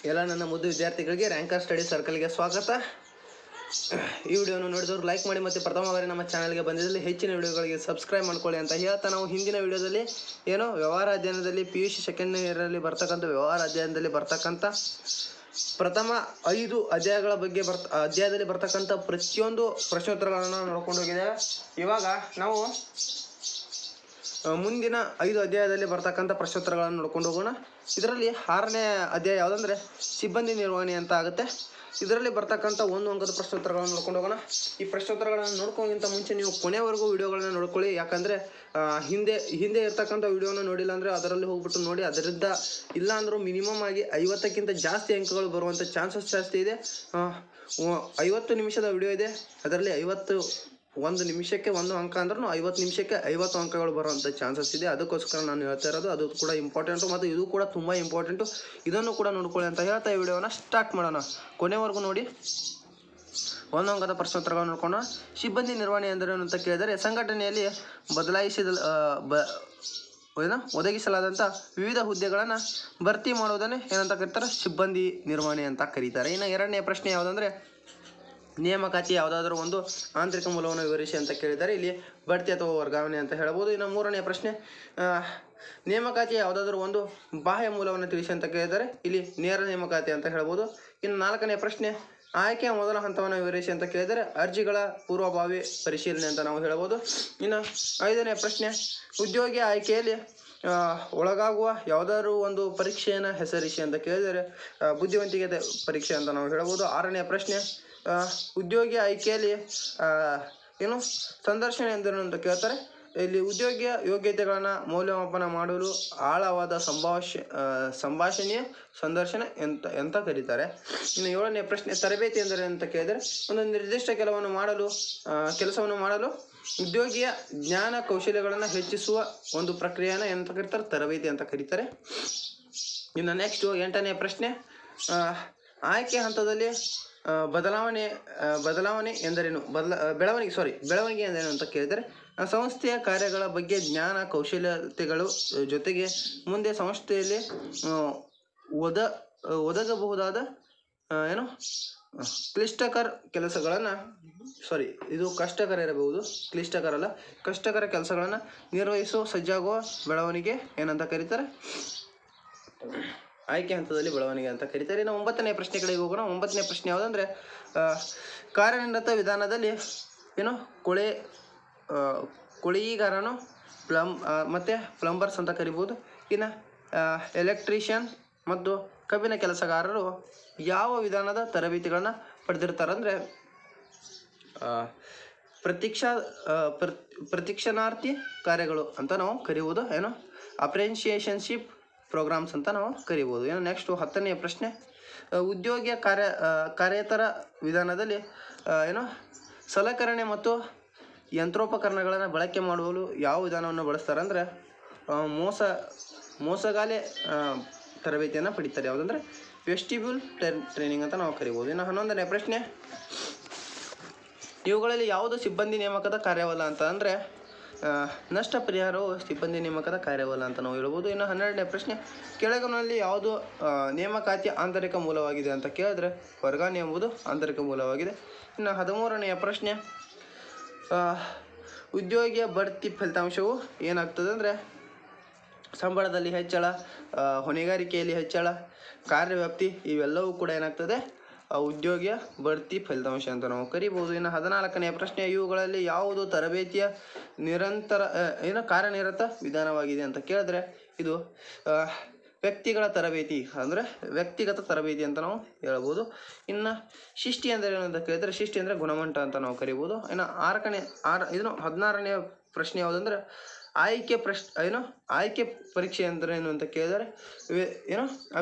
ಎಲ್ಲ ನನ್ನ ಮುದ್ದು ವಿದ್ಯಾರ್ಥಿಗಳಿಗೆ ರ್ಯಾಂಕರ್ ಸ್ಟಡಿ ಸರ್ಕಲ್ಗೆ ಸ್ವಾಗತ. ಈ ವಿಡಿಯೋವನ್ನು ನೋಡಿದವರು ಲೈಕ್ ಮಾಡಿ ಮತ್ತು ಪ್ರಥಮ ಬಾರಿ ನಮ್ಮ ಚಾನಲ್ಗೆ ಬಂದಿದ್ದಲ್ಲಿ ಹೆಚ್ಚಿನ ವಿಡಿಯೋಗಳಿಗೆ ಸಬ್ಸ್ಕ್ರೈಬ್ ಮಾಡ್ಕೊಳ್ಳಿ ಅಂತ ಹೇಳ್ತಾ, ನಾವು ಹಿಂದಿನ ವಿಡಿಯೋದಲ್ಲಿ ವ್ಯವಹಾರ ಅಧ್ಯಯನದಲ್ಲಿ PUC ಸೆಕೆಂಡ್ ಇಯರಲ್ಲಿ ಬರ್ತಕ್ಕಂಥ ವ್ಯವಹಾರ ಅಧ್ಯಯನದಲ್ಲಿ ಬರ್ತಕ್ಕಂಥ ಪ್ರಥಮ 5 ಅಧ್ಯಾಯಗಳ ಬಗ್ಗೆ ಅಧ್ಯಾಯದಲ್ಲಿ ಬರ್ತಕ್ಕಂಥ ಪ್ರತಿಯೊಂದು ಪ್ರಶ್ನೋತ್ತರಗಳನ್ನು ನೋಡ್ಕೊಂಡು ಹೋಗಿದ್ದೇವೆ. ಇವಾಗ ನಾವು ಮುಂದಿನ 5 ಅಧ್ಯಾಯದಲ್ಲಿ ಬರ್ತಕ್ಕಂಥ ಪ್ರಶ್ನೋತ್ತರಗಳನ್ನು ನೋಡ್ಕೊಂಡು ಹೋಗೋಣ. ಇದರಲ್ಲಿ 6ನೇ ಅಧ್ಯಾಯ ಯಾವುದಂದರೆ ಸಿಬ್ಬಂದಿ ನಿರ್ವಹಣೆ ಅಂತ ಆಗುತ್ತೆ. ಇದರಲ್ಲಿ ಬರ್ತಕ್ಕಂಥ 1 ಅಂಕದ ಪ್ರಶ್ನೋತ್ತರಗಳನ್ನು ನೋಡ್ಕೊಂಡು ಹೋಗೋಣ. ಈ ಪ್ರಶ್ನೋತ್ತರಗಳನ್ನು ನೋಡ್ಕೋಕ್ಕಿಂತ ಮುಂಚೆ ನೀವು ಕೊನೆವರೆಗೂ ವಿಡಿಯೋಗಳನ್ನ ನೋಡ್ಕೊಳ್ಳಿ. ಯಾಕಂದರೆ ಹಿಂದೆ ಇರ್ತಕ್ಕಂಥ ವಿಡಿಯೋನ ನೋಡಿಲ್ಲ ಅಂದರೆ ಅದರಲ್ಲಿ ಹೋಗ್ಬಿಟ್ಟು ನೋಡಿ. ಅದರಿಂದ ಇಲ್ಲ ಅಂದರೂ ಮಿನಿಮಮ್ ಆಗಿ 50ಕ್ಕಿಂತ ಜಾಸ್ತಿ ಅಂಕಗಳು ಬರುವಂಥ ಚಾನ್ಸಸ್ ಜಾಸ್ತಿ ಇದೆ. 50 ನಿಮಿಷದ ವಿಡಿಯೋ ಇದೆ, ಅದರಲ್ಲಿ 1 ನಿಮಿಷಕ್ಕೆ 1 ಅಂಕ ಅಂದ್ರೂ 50 ನಿಮಿಷಕ್ಕೆ 50 ಅಂಕಗಳು ಬರುವಂಥ ಚಾನ್ಸಸ್ ಇದೆ. ಅದಕ್ಕೋಸ್ಕರ ನಾನು ಹೇಳ್ತಾ ಇರೋದು. ಅದು ಕೂಡ ಇಂಪಾರ್ಟೆಂಟು ಮತ್ತು ಇದು ಕೂಡ ತುಂಬ ಇಂಪಾರ್ಟೆಂಟು. ಇದನ್ನು ಕೂಡ ನೋಡ್ಕೊಳ್ಳಿ ಅಂತ ಹೇಳ್ತಾ ಈ ವಿಡಿಯೋನ ಸ್ಟಾರ್ಟ್ ಮಾಡೋಣ. ಕೊನೆವರೆಗೂ ನೋಡಿ. 1 ಅಂಕದ ಪ್ರಶ್ನೋತ್ತರಗಳನ್ನು ನೋಡ್ಕೊಂಡು, ಸಿಬ್ಬಂದಿ ನಿರ್ವಹಣೆ ಎಂದರೇನು ಅಂತ ಕೇಳಿದರೆ, ಸಂಘಟನೆಯಲ್ಲಿ ಒದಗಿಸಲಾದಂಥ ವಿವಿಧ ಹುದ್ದೆಗಳನ್ನು ಭರ್ತಿ ಮಾಡುವುದನ್ನೇ ಏನಂತ ಕರೀತಾರೆ? ಸಿಬ್ಬಂದಿ ನಿರ್ವಹಣೆ ಅಂತ ಕರೀತಾರೆ. ಇನ್ನು 2ನೇ ಪ್ರಶ್ನೆ ಯಾವುದಂದರೆ, ನೇಮಕಾತಿ ಯಾವುದಾದ್ರೂ ಒಂದು ಆಂತರಿಕ ಮೂಲವನ್ನು ವಿವರಿಸಿ ಅಂತ ಕೇಳಿದ್ದಾರೆ. ಇಲ್ಲಿ ಬಡ್ತಿ ಅಥವಾ ವರ್ಗಾವಣೆ ಅಂತ ಹೇಳ್ಬೋದು. ಇನ್ನು 3ನೇ ಪ್ರಶ್ನೆ, ನೇಮಕಾತಿ ಯಾವುದಾದ್ರೂ ಒಂದು ಬಾಹ್ಯ ಮೂಲವನ್ನು ತಿಳಿಸಿ ಅಂತ ಕೇಳಿದ್ದಾರೆ. ಇಲ್ಲಿ ನೇರ ನೇಮಕಾತಿ ಅಂತ ಹೇಳ್ಬೋದು. ಇನ್ನು 4ನೇ ಪ್ರಶ್ನೆ, ಆಯ್ಕೆಯ ಮೊದಲ ಹಂತವನ್ನು ವಿವರಿಸಿ ಅಂತ ಕೇಳಿದರೆ ಅರ್ಜಿಗಳ ಪೂರ್ವಭಾವಿ ಪರಿಶೀಲನೆ ಅಂತ ನಾವು ಹೇಳ್ಬೋದು. ಇನ್ನು 5ನೇ ಪ್ರಶ್ನೆ, ಉದ್ಯೋಗಿ ಆಯ್ಕೆಯಲ್ಲಿ ಒಳಗಾಗುವ ಯಾವುದಾದ್ರೂ ಒಂದು ಪರೀಕ್ಷೆಯನ್ನು ಹೆಸರಿಸಿ ಅಂತ ಕೇಳಿದರೆ ಬುದ್ಧಿವಂತಿಕೆ ಪರೀಕ್ಷೆ ಅಂತ ನಾವು ಹೇಳ್ಬೋದು. 6ನೇ ಪ್ರಶ್ನೆ, ಉದ್ಯೋಗಿ ಆಯ್ಕೆಯಲ್ಲಿ ಸಂದರ್ಶನ ಎಂದರೇನು ಅಂತ ಕೇಳ್ತಾರೆ. ಇಲ್ಲಿ ಉದ್ಯೋಗಿಯ ಯೋಗ್ಯತೆಗಳನ್ನು ಮೌಲ್ಯಮಾಪನ ಮಾಡಲು ಆಳವಾದ ಸಂಭಾಷಣೆಯ ಸಂದರ್ಶನ ಎಂತ ಕರೀತಾರೆ. ಇನ್ನು 7ನೇ ಪ್ರಶ್ನೆ, ತರಬೇತಿ ಎಂದರೆ ಅಂತ ಕೇಳಿದರೆ ಒಂದು ನಿರ್ದಿಷ್ಟ ಕೆಲಸವನ್ನು ಮಾಡಲು ಉದ್ಯೋಗಿಯ ಜ್ಞಾನ ಕೌಶಲ್ಯಗಳನ್ನು ಹೆಚ್ಚಿಸುವ ಒಂದು ಪ್ರಕ್ರಿಯೆಯನ್ನು ಎಂತ ಕರೀತಾರೆ? ತರಬೇತಿ ಅಂತ ಕರೀತಾರೆ. ಇನ್ನು ನೆಕ್ಸ್ಟು 8ನೇ ಪ್ರಶ್ನೆ, ಆಯ್ಕೆ ಹಂತದಲ್ಲಿ ಬದಲಾವಣೆ ಎಂದರೇನು? ಬೆಳವಣಿಗೆ ಎಂದರೇನು ಅಂತ ಕೇಳಿದರೆ ಸಂಸ್ಥೆಯ ಕಾರ್ಯಗಳ ಬಗ್ಗೆ ಜ್ಞಾನ ಕೌಶಲ್ಯತೆಗಳು ಜೊತೆಗೆ ಮುಂದೆ ಸಂಸ್ಥೆಯಲ್ಲಿ ಒದಗಬಹುದಾದ ಕ್ಲಿಷ್ಟಕರ ಕೆಲಸಗಳನ್ನು ಇದು ಕಷ್ಟಕರ ಇರಬಹುದು, ಕ್ಲಿಷ್ಟಕರ ಅಲ್ಲ, ಕಷ್ಟಕರ ಕೆಲಸಗಳನ್ನು ನಿರ್ವಹಿಸುವ ಸಜ್ಜಾಗುವ ಬೆಳವಣಿಗೆ ಏನಂತ ಕರೀತಾರೆ? ಆಯ್ಕೆ ಹಂತದಲ್ಲಿ ಬೆಳವಣಿಗೆ ಅಂತ ಕರೀತಾರೆ. ಇನ್ನು 9ನೇ ಪ್ರಶ್ನೆ ಕಡೆಗೆ ಹೋಗೋಣ. 9ನೇ ಪ್ರಶ್ನೆ ಯಾವುದಂದರೆ, ಕಾರ್ಯನಿರತ ವಿಧಾನದಲ್ಲಿ ಕೊಳೆಯಿಗಾರನು ಮತ್ತು ಪ್ಲಂಬರ್ಸ್ ಅಂತ ಕರಿಬೋದು. ಇನ್ನು ಎಲೆಕ್ಟ್ರಿಷಿಯನ್ ಮತ್ತು ಕಬ್ಬಿನ ಕೆಲಸಗಾರರು ಯಾವ ವಿಧಾನದ ತರಬೇತಿಗಳನ್ನ ಪಡೆದಿರ್ತಾರಂದರೆ ಪ್ರತಿಕ್ಷಣಾರ್ಥಿ ಕಾರ್ಯಗಳು ಅಂತ ನಾವು ಕರಿಬೋದು. ಅಪ್ರೆಂಟಿಸ್ಶಿಪ್ ಪ್ರೋಗ್ರಾಮ್ಸ್ ಅಂತ ನಾವು ಕರಿಬೋದು. ನೆಕ್ಸ್ಟು 10ನೇ ಪ್ರಶ್ನೆ, ಉದ್ಯೋಗಿಯ ಕಾರ್ಯೇತರ ವಿಧಾನದಲ್ಲಿ ಸಲಕರಣೆ ಮತ್ತು ಯಂತ್ರೋಪಕರಣಗಳನ್ನು ಬಳಕೆ ಮಾಡುವಲು ಯಾವ ವಿಧಾನವನ್ನು ಬಳಸ್ತಾರೆ ಅಂದರೆ ಮೋಸಗಾಲೆ ತರಬೇತಿಯನ್ನು ಪಡಿತಾರೆ. ಯಾವುದಂದರೆ ವೆಸ್ಟಿಬ್ಯೂಲ್ ಟ್ರೈನಿಂಗ್ ಅಂತ ನಾವು ಕರಿಬೋದು. ಇನ್ನು 11ನೇ ಪ್ರಶ್ನೆ, ಇವುಗಳಲ್ಲಿ ಯಾವುದು ಸಿಬ್ಬಂದಿ ನೇಮಕದ ಕಾರ್ಯವಲ್ಲ ಅಂತ ಅಂದರೆ ನಷ್ಟ ಪರಿಹಾರವು ಸಿಬ್ಬಂದಿ ನೇಮಕದ ಕಾರ್ಯವಲ್ಲ ಅಂತ ನಾವು ಹೇಳ್ಬೋದು. ಇನ್ನು 12ನೇ ಪ್ರಶ್ನೆ, ಕೆಳಗಿನಲ್ಲಿ ಯಾವುದು ನೇಮಕಾತಿಯ ಆಂತರಿಕ ಮೂಲವಾಗಿದೆ ಅಂತ ಕೇಳಿದ್ರೆ ವರ್ಗಾವಣೆ ಎಂಬುದು ಆಂತರಿಕ ಮೂಲವಾಗಿದೆ. ಇನ್ನು 13ನೆಯ ಪ್ರಶ್ನೆ, ಉದ್ಯೋಗಿಯ ಬಡ್ತಿ ಫಲಿತಾಂಶವು ಏನಾಗ್ತದೆ ಅಂದರೆ ಸಂಬಳದಲ್ಲಿ ಹೆಚ್ಚಳ, ಹೊಣೆಗಾರಿಕೆಯಲ್ಲಿ ಹೆಚ್ಚಳ, ಕಾರ್ಯವ್ಯಾಪ್ತಿ ಇವೆಲ್ಲವೂ ಕೂಡ ಏನಾಗ್ತದೆ ಉದ್ಯೋಗಿಯ ಬಡ್ತಿ ಫಲಿತಾಂಶ ಅಂತ ನಾವು ಕರಿಬೋದು. ಇನ್ನು 14ನೇ ಪ್ರಶ್ನೆ, ಇವುಗಳಲ್ಲಿ ಯಾವುದು ತರಬೇತಿಯ ಕಾರ್ಯನಿರತ ವಿಧಾನವಾಗಿದೆ ಅಂತ ಕೇಳಿದ್ರೆ ಇದು ವ್ಯಕ್ತಿಗಳ ತರಬೇತಿ ಅಂದರೆ ವ್ಯಕ್ತಿಗತ ತರಬೇತಿ ಅಂತ ನಾವು ಹೇಳ್ಬೋದು. ಇನ್ನು ಶಿಷ್ಟಿ ಅಂದರೆ ಏನು ಅಂತ ಕೇಳಿದರೆ ಶಿಷ್ಟಿ ಅಂದರೆ ಗುಣಮಟ್ಟ ಅಂತ ನಾವು ಕರಿಬೋದು. ಇನ್ನು 16ನೇ ಪ್ರಶ್ನೆ ಯಾವುದಂದ್ರೆ ಆಯ್ಕೆ ಪರೀಕ್ಷೆ ಅಂದರೆ ಏನು ಅಂತ ಕೇಳಿದರೆ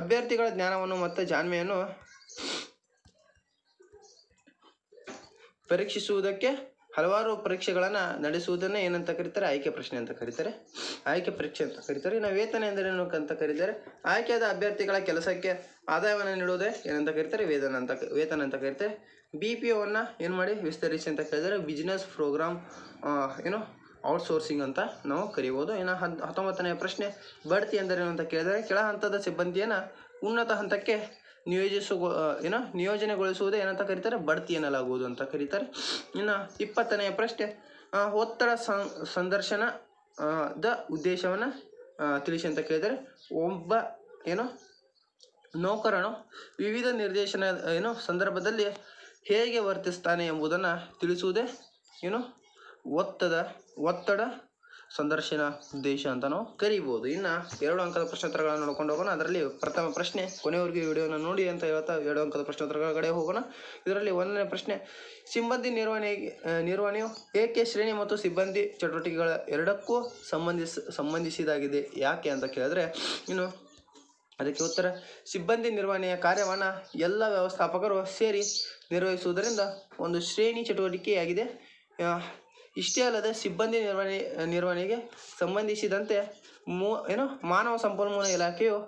ಅಭ್ಯರ್ಥಿಗಳ ಜ್ಞಾನವನ್ನು ಮತ್ತು ಜಾಣ್ಮೆಯನ್ನು ಪರೀಕ್ಷಿಸುವುದಕ್ಕೆ ಹಲವಾರು ಪರೀಕ್ಷೆಗಳನ್ನು ನಡೆಸುವುದನ್ನೇ ಏನಂತ ಕರೀತಾರೆ? ಆಯ್ಕೆ ಪ್ರಶ್ನೆ ಅಂತ ಕರೀತಾರೆ, ಆಯ್ಕೆ ಪರೀಕ್ಷೆ ಅಂತ ಕರೀತಾರೆ. ಇನ್ನು ವೇತನ ಎಂದರೇನು ಅಂತ ಕರೀತಾರೆ? ಆಯ್ಕೆಯಾದ ಅಭ್ಯರ್ಥಿಗಳ ಕೆಲಸಕ್ಕೆ ಆದಾಯವನ್ನು ನೀಡುವುದೇ ಏನಂತ ಕರೀತಾರೆ? ವೇತನ ಅಂತ ಕರೀತಾರೆ. BPOವನ್ನು ಏನು ಮಾಡಿ ವಿಸ್ತರಿಸಿ ಅಂತ ಕೇಳಿದರೆ ಬಿಸ್ನೆಸ್ ಪ್ರೋಗ್ರಾಮ್ ಔಟ್ಸೋರ್ಸಿಂಗ್ ಅಂತ ನಾವು ಕರಿಬೋದು. ಇನ್ನು 19ನೇ ಪ್ರಶ್ನೆ, ಬಡ್ತಿ ಎಂದರೇನು ಅಂತ ಕೇಳಿದರೆ ಕೆಳ ಹಂತದ ಸಿಬ್ಬಂದಿಯನ್ನು ಉನ್ನತ ಹಂತಕ್ಕೆ ನಿಯೋಜನೆಗೊಳಿಸುವುದೇ ಏನಂತ ಕರೀತಾರೆ, ಬಡ್ತಿ ಎನ್ನಲಾಗುವುದು ಅಂತ ಕರೀತಾರೆ. ಇನ್ನು 20ನೇ ಪ್ರಶ್ನೆ, ಒತ್ತಡ ಸಂದರ್ಶನ ದ ಉದ್ದೇಶವನ್ನು ತಿಳಿಸಿ ಅಂತ ಕೇಳಿದರೆ, ಒಬ್ಬ ನೌಕರನು ವಿವಿಧ ನಿರ್ದೇಶನ ಸಂದರ್ಭದಲ್ಲಿ ಹೇಗೆ ವರ್ತಿಸ್ತಾನೆ ಎಂಬುದನ್ನು ತಿಳಿಸುವುದೇ ಒತ್ತಡ ಸಂದರ್ಶನ ಉದ್ದೇಶ ಅಂತ ನಾವು ಕರೀಬೋದು. ಇನ್ನು 2 ಅಂಕದ ಪ್ರಶ್ನೋತ್ತರಗಳನ್ನು ನೋಡ್ಕೊಂಡು ಹೋಗೋಣ. ಅದರಲ್ಲಿ ಪ್ರಥಮ ಪ್ರಶ್ನೆ, ಕೊನೆಯವರೆಗೂ ವಿಡಿಯೋನ ನೋಡಿ ಅಂತ ಹೇಳ್ತಾ 2 ಅಂಕದ ಪ್ರಶ್ನೋತ್ತರಗಳ ಕಡೆ ಹೋಗೋಣ. ಇದರಲ್ಲಿ 1ನೇ ಪ್ರಶ್ನೆ, ಸಿಬ್ಬಂದಿ ನಿರ್ವಹಣೆಯು ಏಕೆ ಶ್ರೇಣಿ ಮತ್ತು ಸಿಬ್ಬಂದಿ ಚಟುವಟಿಕೆಗಳ ಎರಡಕ್ಕೂ ಸಂಬಂಧಿಸಿದಾಗಿದೆ ಯಾಕೆ ಅಂತ ಕೇಳಿದ್ರೆ, ಅದಕ್ಕೆ ಉತ್ತರ, ಸಿಬ್ಬಂದಿ ನಿರ್ವಹಣೆಯ ಕಾರ್ಯವನ್ನು ಎಲ್ಲ ವ್ಯವಸ್ಥಾಪಕರು ಸೇರಿ ನಿರ್ವಹಿಸುವುದರಿಂದ ಒಂದು ಶ್ರೇಣಿ ಚಟುವಟಿಕೆಯಾಗಿದೆ. ಇಷ್ಟೇ ಅಲ್ಲದೆ ಸಿಬ್ಬಂದಿ ನಿರ್ವಹಣೆಗೆ ಸಂಬಂಧಿಸಿದಂತೆ ಮಾನವ ಸಂಪನ್ಮೂಲ ಇಲಾಖೆಯು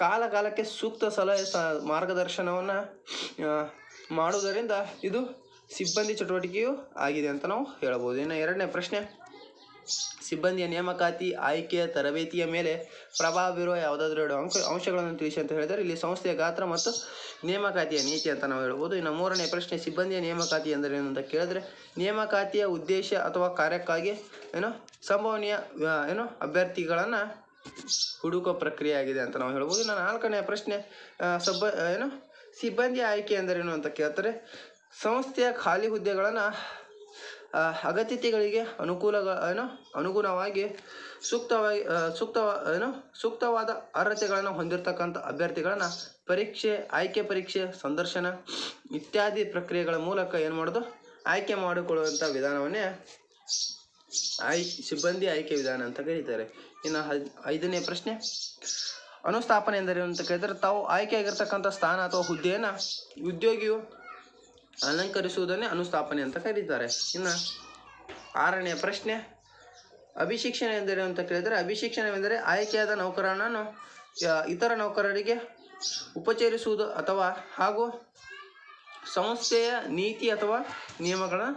ಕಾಲಕಾಲಕ್ಕೆ ಸೂಕ್ತ ಸಲಹೆ ಮಾರ್ಗದರ್ಶನವನ್ನು ಮಾಡುವುದರಿಂದ ಇದು ಸಿಬ್ಬಂದಿ ಚಟುವಟಿಕೆಯೂ ಆಗಿದೆ ಅಂತ ನಾವು ಹೇಳಬಹುದು. ಇನ್ನು 2ನೇ ಪ್ರಶ್ನೆ, ಸಿಬ್ಬಂದಿಯ ನೇಮಕಾತಿ, ಆಯ್ಕೆ, ತರಬೇತಿಯ ಮೇಲೆ ಪ್ರಭಾವ ಬೀರುವ ಯಾವುದಾದ್ರೂ 2 ಅಂಶಗಳನ್ನು ತಿಳಿಸಿ ಅಂತ ಹೇಳಿದರೆ, ಇಲ್ಲಿ ಸಂಸ್ಥೆಯ ಗಾತ್ರ ಮತ್ತು ನೇಮಕಾತಿಯ ನೀತಿ ಅಂತ ನಾವು ಹೇಳ್ಬೋದು. ಇನ್ನು 3ನೇ ಪ್ರಶ್ನೆ, ಸಿಬ್ಬಂದಿಯ ನೇಮಕಾತಿ ಎಂದರೇನು ಅಂತ ಕೇಳಿದ್ರೆ, ನೇಮಕಾತಿಯ ಉದ್ದೇಶ ಅಥವಾ ಕಾರ್ಯಕ್ಕಾಗಿ ಸಂಭವನೀಯ ಅಭ್ಯರ್ಥಿಗಳನ್ನು ಹುಡುಕುವ ಪ್ರಕ್ರಿಯೆ ಆಗಿದೆ ಅಂತ ನಾವು ಹೇಳ್ಬೋದು. ಇನ್ನು 4ನೇ ಪ್ರಶ್ನೆ, ಸಿಬ್ಬಂದಿ ಆಯ್ಕೆ ಎಂದರೇನು ಅಂತ ಕೇಳ್ತಾರೆ, ಸಂಸ್ಥೆಯ ಖಾಲಿ ಹುದ್ದೆಗಳನ್ನು ಅಗತ್ಯತೆಗಳಿಗೆ ಅನುಗುಣವಾಗಿ ಸೂಕ್ತವಾದ ಅರ್ಹತೆಗಳನ್ನು ಹೊಂದಿರತಕ್ಕಂಥ ಅಭ್ಯರ್ಥಿಗಳನ್ನು ಆಯ್ಕೆ ಪರೀಕ್ಷೆ, ಸಂದರ್ಶನ ಇತ್ಯಾದಿ ಪ್ರಕ್ರಿಯೆಗಳ ಮೂಲಕ ಏನು ಮಾಡೋದು, ಆಯ್ಕೆ ಮಾಡಿಕೊಳ್ಳುವಂಥ ವಿಧಾನವನ್ನೇ ಸಿಬ್ಬಂದಿ ಆಯ್ಕೆ ವಿಧಾನ ಅಂತ ಕರೀತಾರೆ. ಇನ್ನು 5ನೇ ಪ್ರಶ್ನೆ, ಅನುಸ್ಥಾಪನೆ ಎಂದರೇನು ಅಂತ ಕೇಳಿದರೆ, ತಾವು ಆಯ್ಕೆಯಾಗಿರ್ತಕ್ಕಂಥ ಸ್ಥಾನ ಅಥವಾ ಹುದ್ದೆಯನ್ನು ಉದ್ಯೋಗಿಯು ಅಲಂಕರಿಸುವುದನ್ನೇ ಅನುಸ್ಥಾಪನೆ ಅಂತ ಕರೀತಾರೆ. ಇನ್ನು 6ನೇ ಪ್ರಶ್ನೆ, ಅಭಿಶಿಕ್ಷಣ ಎಂದರೇನು ಅಂತ ಕೇಳಿದರೆ, ಅಭಿಶಿಕ್ಷಣವೆಂದರೆ ಆಯ್ಕೆಯಾದ ನೌಕರನನ್ನು ಇತರ ನೌಕರರಿಗೆ ಉಪಚರಿಸುವುದು ಹಾಗೂ ಸಂಸ್ಥೆಯ ನೀತಿ ಅಥವಾ ನಿಯಮಗಳನ್ನು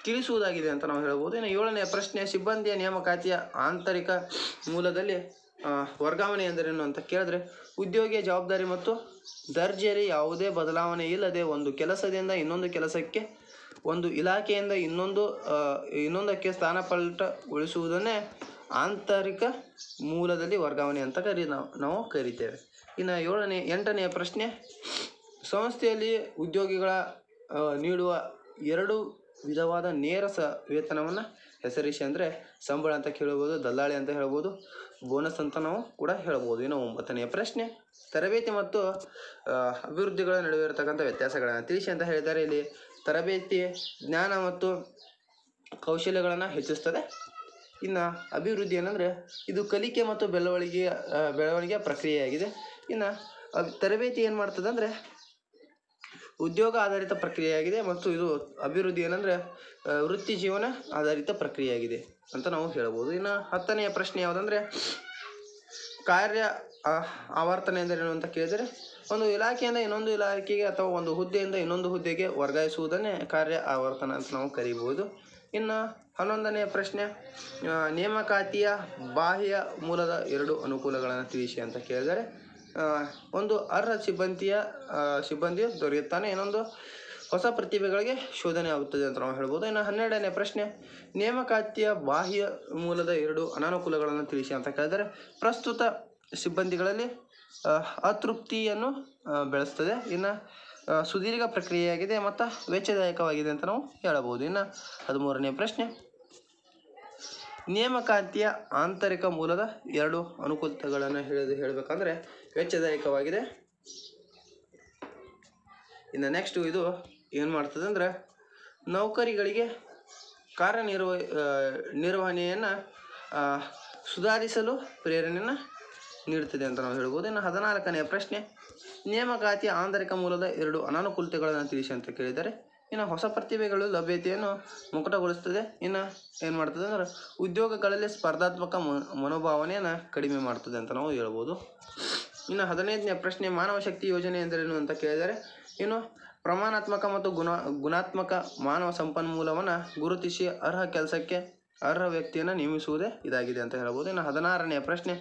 ತಿಳಿಸುವುದಾಗಿದೆ ಅಂತ ನಾವು ಹೇಳ್ಬೋದು. ಇನ್ನು 7ನೇ ಪ್ರಶ್ನೆ, ಸಿಬ್ಬಂದಿಯ ನೇಮಕಾತಿಯ ಆಂತರಿಕ ಮೂಲದಲ್ಲಿ ವರ್ಗಾವಣೆ ಎಂದರೇನು ಅಂತ ಕೇಳಿದ್ರೆ, ಉದ್ಯೋಗಿಯ ಜವಾಬ್ದಾರಿ ಮತ್ತು ದರ್ಜೆಯಲ್ಲಿ ಯಾವುದೇ ಬದಲಾವಣೆ ಇಲ್ಲದೆ ಒಂದು ಕೆಲಸದಿಂದ ಇನ್ನೊಂದು ಕೆಲಸಕ್ಕೆ, ಒಂದು ಇಲಾಖೆಯಿಂದ ಇನ್ನೊಂದಕ್ಕೆ ಸ್ಥಾನಪಲ್ಲಟಗೊಳಿಸುವುದನ್ನೇ ಆಂತರಿಕ ಮೂಲದಲ್ಲಿ ವರ್ಗಾವಣೆ ಅಂತ ನಾವು ಕರಿತೇವೆ. ಇನ್ನು 8ನೇ ಪ್ರಶ್ನೆ, ಸಂಸ್ಥೆಯಲ್ಲಿ ಉದ್ಯೋಗಿಗಳ ನೀಡುವ 2 ವಿಧವಾದ ನೇರ ವೇತನವನ್ನು ಹೆಸರಿಸಿ. ಅಂದರೆ ಸಂಬಳ ಅಂತ ಹೇಳ್ಬೋದು, ದಲ್ಲಾಳಿ ಅಂತ ಹೇಳ್ಬೋದು, ಬೋನಸ್ ಅಂತ ನಾವು ಕೂಡ ಹೇಳ್ಬೋದು. ಇನ್ನು 9ನೇ ಪ್ರಶ್ನೆ, ತರಬೇತಿ ಮತ್ತು ಅಭಿವೃದ್ಧಿಗಳ ನಡುವೆ ಇರತಕ್ಕಂಥ ವ್ಯತ್ಯಾಸಗಳನ್ನು ತಿಳಿಸಿ ಅಂತ ಹೇಳಿದ್ದಾರೆ. ಇಲ್ಲಿ ತರಬೇತಿ ಜ್ಞಾನ ಮತ್ತು ಕೌಶಲ್ಯಗಳನ್ನು ಹೆಚ್ಚಿಸ್ತದೆ. ಇನ್ನು ಅಭಿವೃದ್ಧಿ ಏನಂದರೆ ಇದು ಕಲಿಕೆ ಮತ್ತು ಬೆಳವಣಿಗೆಯ ಪ್ರಕ್ರಿಯೆಯಾಗಿದೆ. ಇನ್ನು ತರಬೇತಿ ಏನು ಮಾಡ್ತದೆ ಅಂದರೆ ಉದ್ಯೋಗ ಆಧಾರಿತ ಪ್ರಕ್ರಿಯೆಯಾಗಿದೆ ಮತ್ತು ಇದು ಅಭಿವೃದ್ಧಿ ಏನಂದರೆ ವೃತ್ತಿ ಜೀವನ ಆಧಾರಿತ ಪ್ರಕ್ರಿಯೆಯಾಗಿದೆ ಅಂತ ನಾವು ಹೇಳ್ಬೋದು. ಇನ್ನು 10ನೆಯ ಪ್ರಶ್ನೆ ಯಾವುದಂದರೆ, ಕಾರ್ಯ ಆವರ್ತನ ಎಂದರೇನು ಅಂತ ಕೇಳಿದರೆ, ಒಂದು ಇಲಾಖೆಯಿಂದ ಇನ್ನೊಂದು ಇಲಾಖೆಗೆ ಅಥವಾ ಒಂದು ಹುದ್ದೆಯಿಂದ ಇನ್ನೊಂದು ಹುದ್ದೆಗೆ ವರ್ಗಾಯಿಸುವುದನ್ನೇ ಕಾರ್ಯ ಆವರ್ತನ ಅಂತ ನಾವು ಕರೀಬೋದು. ಇನ್ನು 11ನೆಯ ಪ್ರಶ್ನೆ, ನೇಮಕಾತಿಯ ಬಾಹ್ಯ ಮೂಲದ 2 ಅನುಕೂಲಗಳನ್ನು ತಿಳಿಸಿ ಅಂತ ಕೇಳಿದರೆ, ಒಂದು ಅರ್ಹ ಸಿಬ್ಬಂದಿಯು ದೊರೆಯುತ್ತಾನೆ, ಇನ್ನೊಂದು ಹೊಸ ಪ್ರತಿಭೆಗಳಿಗೆ ಶೋಧನೆ ಆಗುತ್ತದೆ ಅಂತ ನಾವು ಹೇಳ್ಬೋದು. ಇನ್ನು 12ನೇ ಪ್ರಶ್ನೆ, ನೇಮಕಾತಿಯ ಬಾಹ್ಯ ಮೂಲದ 2 ಅನಾನುಕೂಲಗಳನ್ನು ತಿಳಿಸಿ ಅಂತ ಕೇಳಿದರೆ, ಪ್ರಸ್ತುತ ಸಿಬ್ಬಂದಿಗಳಲ್ಲಿ ಅತೃಪ್ತಿಯನ್ನು ಬೆಳೆಸ್ತದೆ, ಇನ್ನು ಸುದೀರ್ಘ ಪ್ರಕ್ರಿಯೆಯಾಗಿದೆ ಮತ್ತು ವೆಚ್ಚದಾಯಕವಾಗಿದೆ ಅಂತ ನಾವು ಹೇಳಬಹುದು. ಇನ್ನು 13ನೇ ಪ್ರಶ್ನೆ, ನೇಮಕಾತಿಯ ಆಂತರಿಕ ಮೂಲದ 2 ಅನುಕೂಲತೆಗಳನ್ನು ಹೇಳಬೇಕಂದ್ರೆ ವೆಚ್ಚದಾಯಕವಾಗಿದೆ. ಇನ್ನು ನೆಕ್ಸ್ಟು ಇದು ಏನು ಮಾಡ್ತದೆ ಅಂದರೆ ನೌಕರಿಗಳಿಗೆ ನಿರ್ವಹಣೆಯನ್ನು ಸುಧಾರಿಸಲು ಪ್ರೇರಣೆಯನ್ನು ನೀಡುತ್ತದೆ ಅಂತ ನಾವು ಹೇಳ್ಬೋದು. ಇನ್ನು 14ನೇ ಪ್ರಶ್ನೆ, ನೇಮಕಾತಿಯ ಆಂತರಿಕ ಮೂಲದ 2 ಅನಾನುಕೂಲತೆಗಳನ್ನು ತಿಳಿಸಿ ಅಂತ ಕೇಳಿದ್ದಾರೆ. ಇನ್ನು ಹೊಸ ಪ್ರತಿಭೆಗಳು ಲಭ್ಯತೆಯನ್ನು ಮುಕ್ತಗೊಳಿಸ್ತದೆ. ಇನ್ನು ಏನು ಮಾಡ್ತದೆ ಅಂದರೆ ಉದ್ಯೋಗಗಳಲ್ಲಿ ಸ್ಪರ್ಧಾತ್ಮಕ ಮನೋಭಾವನೆಯನ್ನು ಕಡಿಮೆ ಮಾಡ್ತದೆ ಅಂತ ನಾವು ಹೇಳ್ಬೋದು. ಇನ್ನು 15ನೇ ಪ್ರಶ್ನೆ, ಮಾನವ ಶಕ್ತಿ ಯೋಜನೆ ಎಂದರೇನು ಅಂತ ಕೇಳಿದರೆ, ಇನ್ನು ಪ್ರಮಾಣಾತ್ಮಕ ಮತ್ತು ಗುಣಾತ್ಮಕ ಮಾನವ ಸಂಪನ್ಮೂಲವನ್ನು ಗುರುತಿಸಿ ಅರ್ಹ ಕೆಲಸಕ್ಕೆ ಅರ್ಹ ವ್ಯಕ್ತಿಯನ್ನು ನೇಮಿಸುವುದೇ ಇದಾಗಿದೆ ಅಂತ ಹೇಳ್ಬೋದು. ಇನ್ನು 16ನೇ ಪ್ರಶ್ನೆ,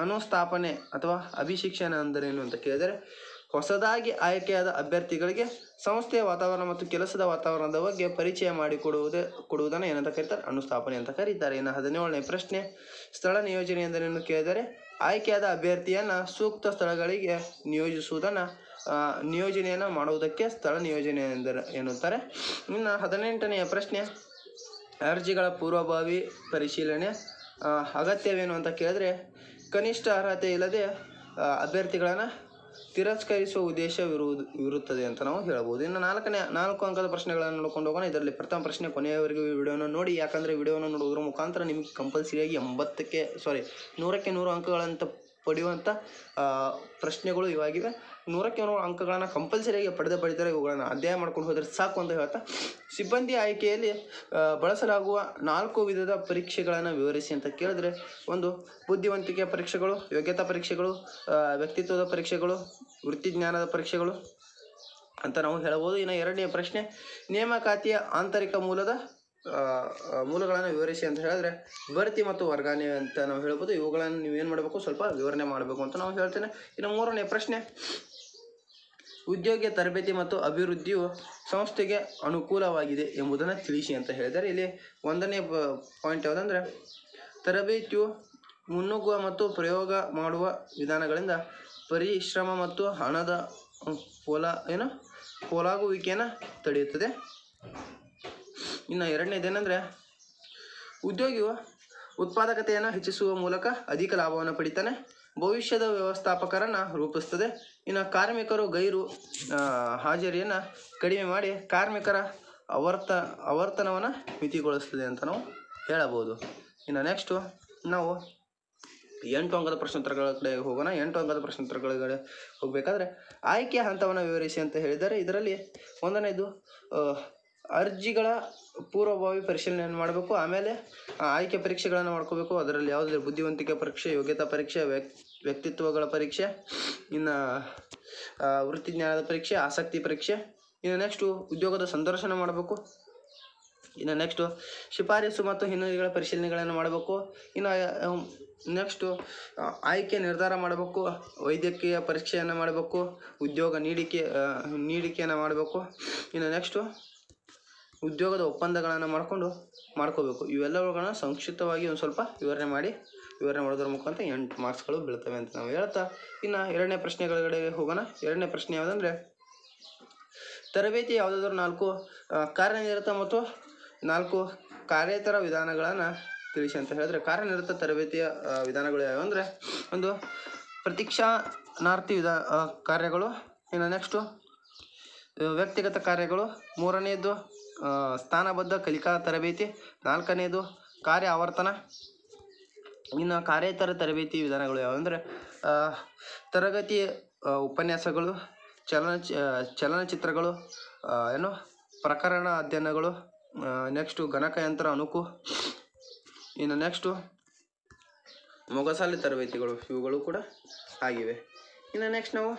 ಅನುಸ್ಥಾಪನೆ ಅಥವಾ ಅಭಿಶಿಕ್ಷಣ ಎಂದರೇನು ಅಂತ ಕೇಳಿದರೆ, ಹೊಸದಾಗಿ ಆಯ್ಕೆಯಾದ ಅಭ್ಯರ್ಥಿಗಳಿಗೆ ಸಂಸ್ಥೆಯ ವಾತಾವರಣ ಮತ್ತು ಕೆಲಸದ ವಾತಾವರಣದ ಬಗ್ಗೆ ಪರಿಚಯ ಕೊಡುವುದನ್ನು ಏನಂತ ಕರೀತಾರೆ? ಅನುಸ್ಥಾಪನೆ ಅಂತ ಕರೀತಾರೆ. ಇನ್ನು 17ನೇ ಪ್ರಶ್ನೆ, ಸ್ಥಳ ನಿಯೋಜನೆ ಎಂದರೇನು ಕೇಳಿದರೆ ಆಯ್ಕೆಯಾದ ಅಭ್ಯರ್ಥಿಯನ್ನು ಸೂಕ್ತ ಸ್ಥಳಗಳಿಗೆ ನಿಯೋಜನೆಯನ್ನು ಮಾಡುವುದಕ್ಕೆ ಸ್ಥಳ ನಿಯೋಜನೆ ಎನ್ನುತ್ತಾರೆ. ಇನ್ನು 18ನೆಯ ಪ್ರಶ್ನೆ, ಅರ್ಜಿಗಳ ಪೂರ್ವಭಾವಿ ಪರಿಶೀಲನೆ ಅಗತ್ಯವೇನು ಅಂತ ಕೇಳಿದ್ರೆ ಕನಿಷ್ಠ ಅರ್ಹತೆ ಇಲ್ಲದೆ ಅಭ್ಯರ್ಥಿಗಳನ್ನು ತಿರಸ್ಕರಿಸುವ ಉದ್ದೇಶವಿರುತ್ತದೆ ಅಂತ ನಾವು ಹೇಳ್ಬೋದು. ಇನ್ನು 4 ಅಂಕದ ಪ್ರಶ್ನೆಗಳನ್ನು ನೋಡ್ಕೊಂಡು ಹೋಗೋಣ. ಇದರಲ್ಲಿ ಪ್ರಥಮ ಪ್ರಶ್ನೆ ಕೊನೆಯವರೆಗೂ ಈ ವಿಡಿಯೋನ ನೋಡಿ, ಯಾಕಂದರೆ ವಿಡಿಯೋನ ನೋಡೋದ್ರ ಮುಖಾಂತರ ನಿಮಗೆ ಕಂಪಲ್ಸರಿಯಾಗಿ 100ಕ್ಕೆ 100 ಅಂಕಗಳಂತ ಪಡೆಯುವಂಥ ಪ್ರಶ್ನೆಗಳು ಇವಾಗಿವೆ. 100ಕ್ಕೆ 100 ಅಂಕಗಳನ್ನು ಕಂಪಲ್ಸರಿಯಾಗಿ ಪಡೆದರೆ ಇವುಗಳನ್ನು ಅಧ್ಯಯನ ಮಾಡ್ಕೊಂಡು ಹೋದರೆ ಸಾಕು ಅಂತ ಹೇಳ್ತಾ, ಸಿಬ್ಬಂದಿ ಆಯ್ಕೆಯಲ್ಲಿ ಬಳಸಲಾಗುವ 4 ವಿಧದ ಪರೀಕ್ಷೆಗಳನ್ನು ವಿವರಿಸಿ ಅಂತ ಕೇಳಿದ್ರೆ, ಒಂದು ಬುದ್ಧಿವಂತಿಕೆಯ ಪರೀಕ್ಷೆಗಳು, ಯೋಗ್ಯತಾ ಪರೀಕ್ಷೆಗಳು, ವ್ಯಕ್ತಿತ್ವದ ಪರೀಕ್ಷೆಗಳು, ವೃತ್ತಿಜ್ಞಾನದ ಪರೀಕ್ಷೆಗಳು ಅಂತ ನಾವು ಹೇಳ್ಬೋದು. ಇನ್ನು 2ನೇ ಪ್ರಶ್ನೆ, ನೇಮಕಾತಿಯ ಆಂತರಿಕ ಮೂಲಗಳನ್ನು ವಿವರಿಸಿ ಅಂತ ಹೇಳಿದ್ರೆ ಭರ್ತಿ ಮತ್ತು ವರ್ಗಾವಣೆ ಅಂತ ನಾವು ಹೇಳ್ಬೋದು. ಇವುಗಳನ್ನು ನೀವೇನು ಮಾಡಬೇಕು, ಸ್ವಲ್ಪ ವಿವರಣೆ ಮಾಡಬೇಕು ಅಂತ ನಾವು ಹೇಳ್ತೇನೆ. ಇನ್ನು 3ನೇ ಪ್ರಶ್ನೆ, ಉದ್ಯೋಗ ತರಬೇತಿ ಮತ್ತು ಅಭಿವೃದ್ಧಿಯು ಸಂಸ್ಥೆಗೆ ಅನುಕೂಲವಾಗಿದೆ ಎಂಬುದನ್ನು ತಿಳಿಸಿ ಅಂತ ಹೇಳಿದ್ದಾರೆ. ಇಲ್ಲಿ 1ನೇ ಪಾಯಿಂಟ್ ಯಾವುದಂದರೆ, ತರಬೇತಿಯು ಮುನ್ನುಗ್ಗುವ ಮತ್ತು ಪ್ರಯೋಗ ಮಾಡುವ ವಿಧಾನಗಳಿಂದ ಪರಿಶ್ರಮ ಮತ್ತು ಹಣದ ಪೋಲಾಗುವಿಕೆಯನ್ನು ತಡೆಯುತ್ತದೆ. ಇನ್ನು 2ನೇದೇನೆಂದರೆ, ಉದ್ಯೋಗಿಯು ಉತ್ಪಾದಕತೆಯನ್ನು ಹೆಚ್ಚಿಸುವ ಮೂಲಕ ಅಧಿಕ ಲಾಭವನ್ನು ಪಡಿತಾನೆ, ಭವಿಷ್ಯದ ವ್ಯವಸ್ಥಾಪಕರನ್ನು ರೂಪಿಸ್ತದೆ. ಇನ್ನು ಕಾರ್ಮಿಕರು ಗೈರು ಹಾಜರಿಯನ್ನು ಕಡಿಮೆ ಮಾಡಿ ಕಾರ್ಮಿಕರ ಆವರ್ತನವನ್ನು ಮಿತಿಗೊಳಿಸ್ತದೆ ಅಂತ ನಾವು ಹೇಳಬಹುದು. ಇನ್ನು ನೆಕ್ಸ್ಟು ನಾವು 8 ಅಂಕದ ಪ್ರಶ್ನೋತ್ತರಗಳ ಕಡೆ ಹೋಗೋಣ. 8 ಅಂಕದ ಪ್ರಶ್ನೋತ್ತರಗಳ ಹೋಗಬೇಕಾದ್ರೆ ಆಯ್ಕೆಯ ಹಂತವನ್ನು ವಿವರಿಸಿ ಅಂತ ಹೇಳಿದ್ದಾರೆ. ಇದರಲ್ಲಿ 1ನೇದು ಅರ್ಜಿಗಳ ಪೂರ್ವಭಾವಿ ಪರಿಶೀಲನೆಯನ್ನು ಮಾಡಬೇಕು. ಆಮೇಲೆ ಆಯ್ಕೆ ಪರೀಕ್ಷೆಗಳನ್ನು ಮಾಡ್ಕೋಬೇಕು. ಅದರಲ್ಲಿ ಯಾವುದೇ ಬುದ್ಧಿವಂತಿಕೆ ಪರೀಕ್ಷೆ, ಯೋಗ್ಯತಾ ಪರೀಕ್ಷೆ, ವ್ಯಕ್ತಿತ್ವಗಳ ಪರೀಕ್ಷೆ, ಇನ್ನು ವೃತ್ತಿಜ್ಞಾನದ ಪರೀಕ್ಷೆ, ಆಸಕ್ತಿ ಪರೀಕ್ಷೆ. ಇನ್ನು ನೆಕ್ಸ್ಟು ಉದ್ಯೋಗದ ಸಂದರ್ಶನ ಮಾಡಬೇಕು. ಇನ್ನು ನೆಕ್ಸ್ಟು ಶಿಫಾರಸು ಮತ್ತು ಹಿನ್ನೆಲೆಗಳ ಪರಿಶೀಲನೆಗಳನ್ನು ಮಾಡಬೇಕು. ಇನ್ನು ನೆಕ್ಸ್ಟು ಆಯ್ಕೆ ನಿರ್ಧಾರ ಮಾಡಬೇಕು, ವೈದ್ಯಕೀಯ ಪರೀಕ್ಷೆಯನ್ನು ಮಾಡಬೇಕು, ಉದ್ಯೋಗ ನೀಡಿಕೆಯನ್ನು ಮಾಡಬೇಕು. ಇನ್ನು ನೆಕ್ಸ್ಟು ಉದ್ಯೋಗದ ಒಪ್ಪಂದಗಳನ್ನು ಮಾಡ್ಕೋಬೇಕು. ಇವೆಲ್ಲವುಗಳನ್ನ ಸಂಕ್ಷಿಪ್ತವಾಗಿ ಒಂದು ಸ್ವಲ್ಪ ವಿವರಣೆ ಮಾಡೋದ್ರ ಮುಖಾಂತರ 8 ಮಾರ್ಕ್ಸ್ಗಳು ಬೀಳ್ತವೆ ಅಂತ ನಾವು ಹೇಳ್ತಾ, ಇನ್ನು 2ನೇ ಪ್ರಶ್ನೆಗಳ ಹೋಗೋಣ. 2ನೇ ಪ್ರಶ್ನೆ ಯಾವುದಂದರೆ, ತರಬೇತಿ ಯಾವುದಾದ್ರೂ 4 ಕಾರ್ಯನಿರತ ಮತ್ತು 4 ಕಾರ್ಯೇತರ ವಿಧಾನಗಳನ್ನು ತಿಳಿಸಿ ಅಂತ ಹೇಳಿದ್ರೆ, ಕಾರ್ಯನಿರತ ತರಬೇತಿಯ ವಿಧಾನಗಳು ಯಾವಂದರೆ, ಒಂದು ಪ್ರತೀಕ್ಷಾನಾರ್ಥಿ ಕಾರ್ಯಗಳು. ಇನ್ನು ನೆಕ್ಸ್ಟು ವ್ಯಕ್ತಿಗತ ಕಾರ್ಯಗಳು. 3ನೇದು ಸ್ಥಾನಬದ್ಧ ಕಲಿಕಾ ತರಬೇತಿ. 4ನೇದು ಕಾರ್ಯ ಆವರ್ತನ. ಇನ್ನು ಕಾರ್ಯೇತರ ತರಬೇತಿ ವಿಧಾನಗಳು ಯಾವಂದರೆ, ತರಗತಿ ಉಪನ್ಯಾಸಗಳು, ಚಲನಚಿತ್ರಗಳು, ಪ್ರಕರಣ ಅಧ್ಯಯನಗಳು, ನೆಕ್ಸ್ಟು ಗಣಕಯಂತ್ರ ಅಣುಕು. ಇನ್ನು ನೆಕ್ಸ್ಟು ಮೊಗಸಾಲೆ ತರಬೇತಿಗಳು, ಇವುಗಳು ಕೂಡ ಆಗಿವೆ. ಇನ್ನು ನೆಕ್ಸ್ಟ್ ನಾವು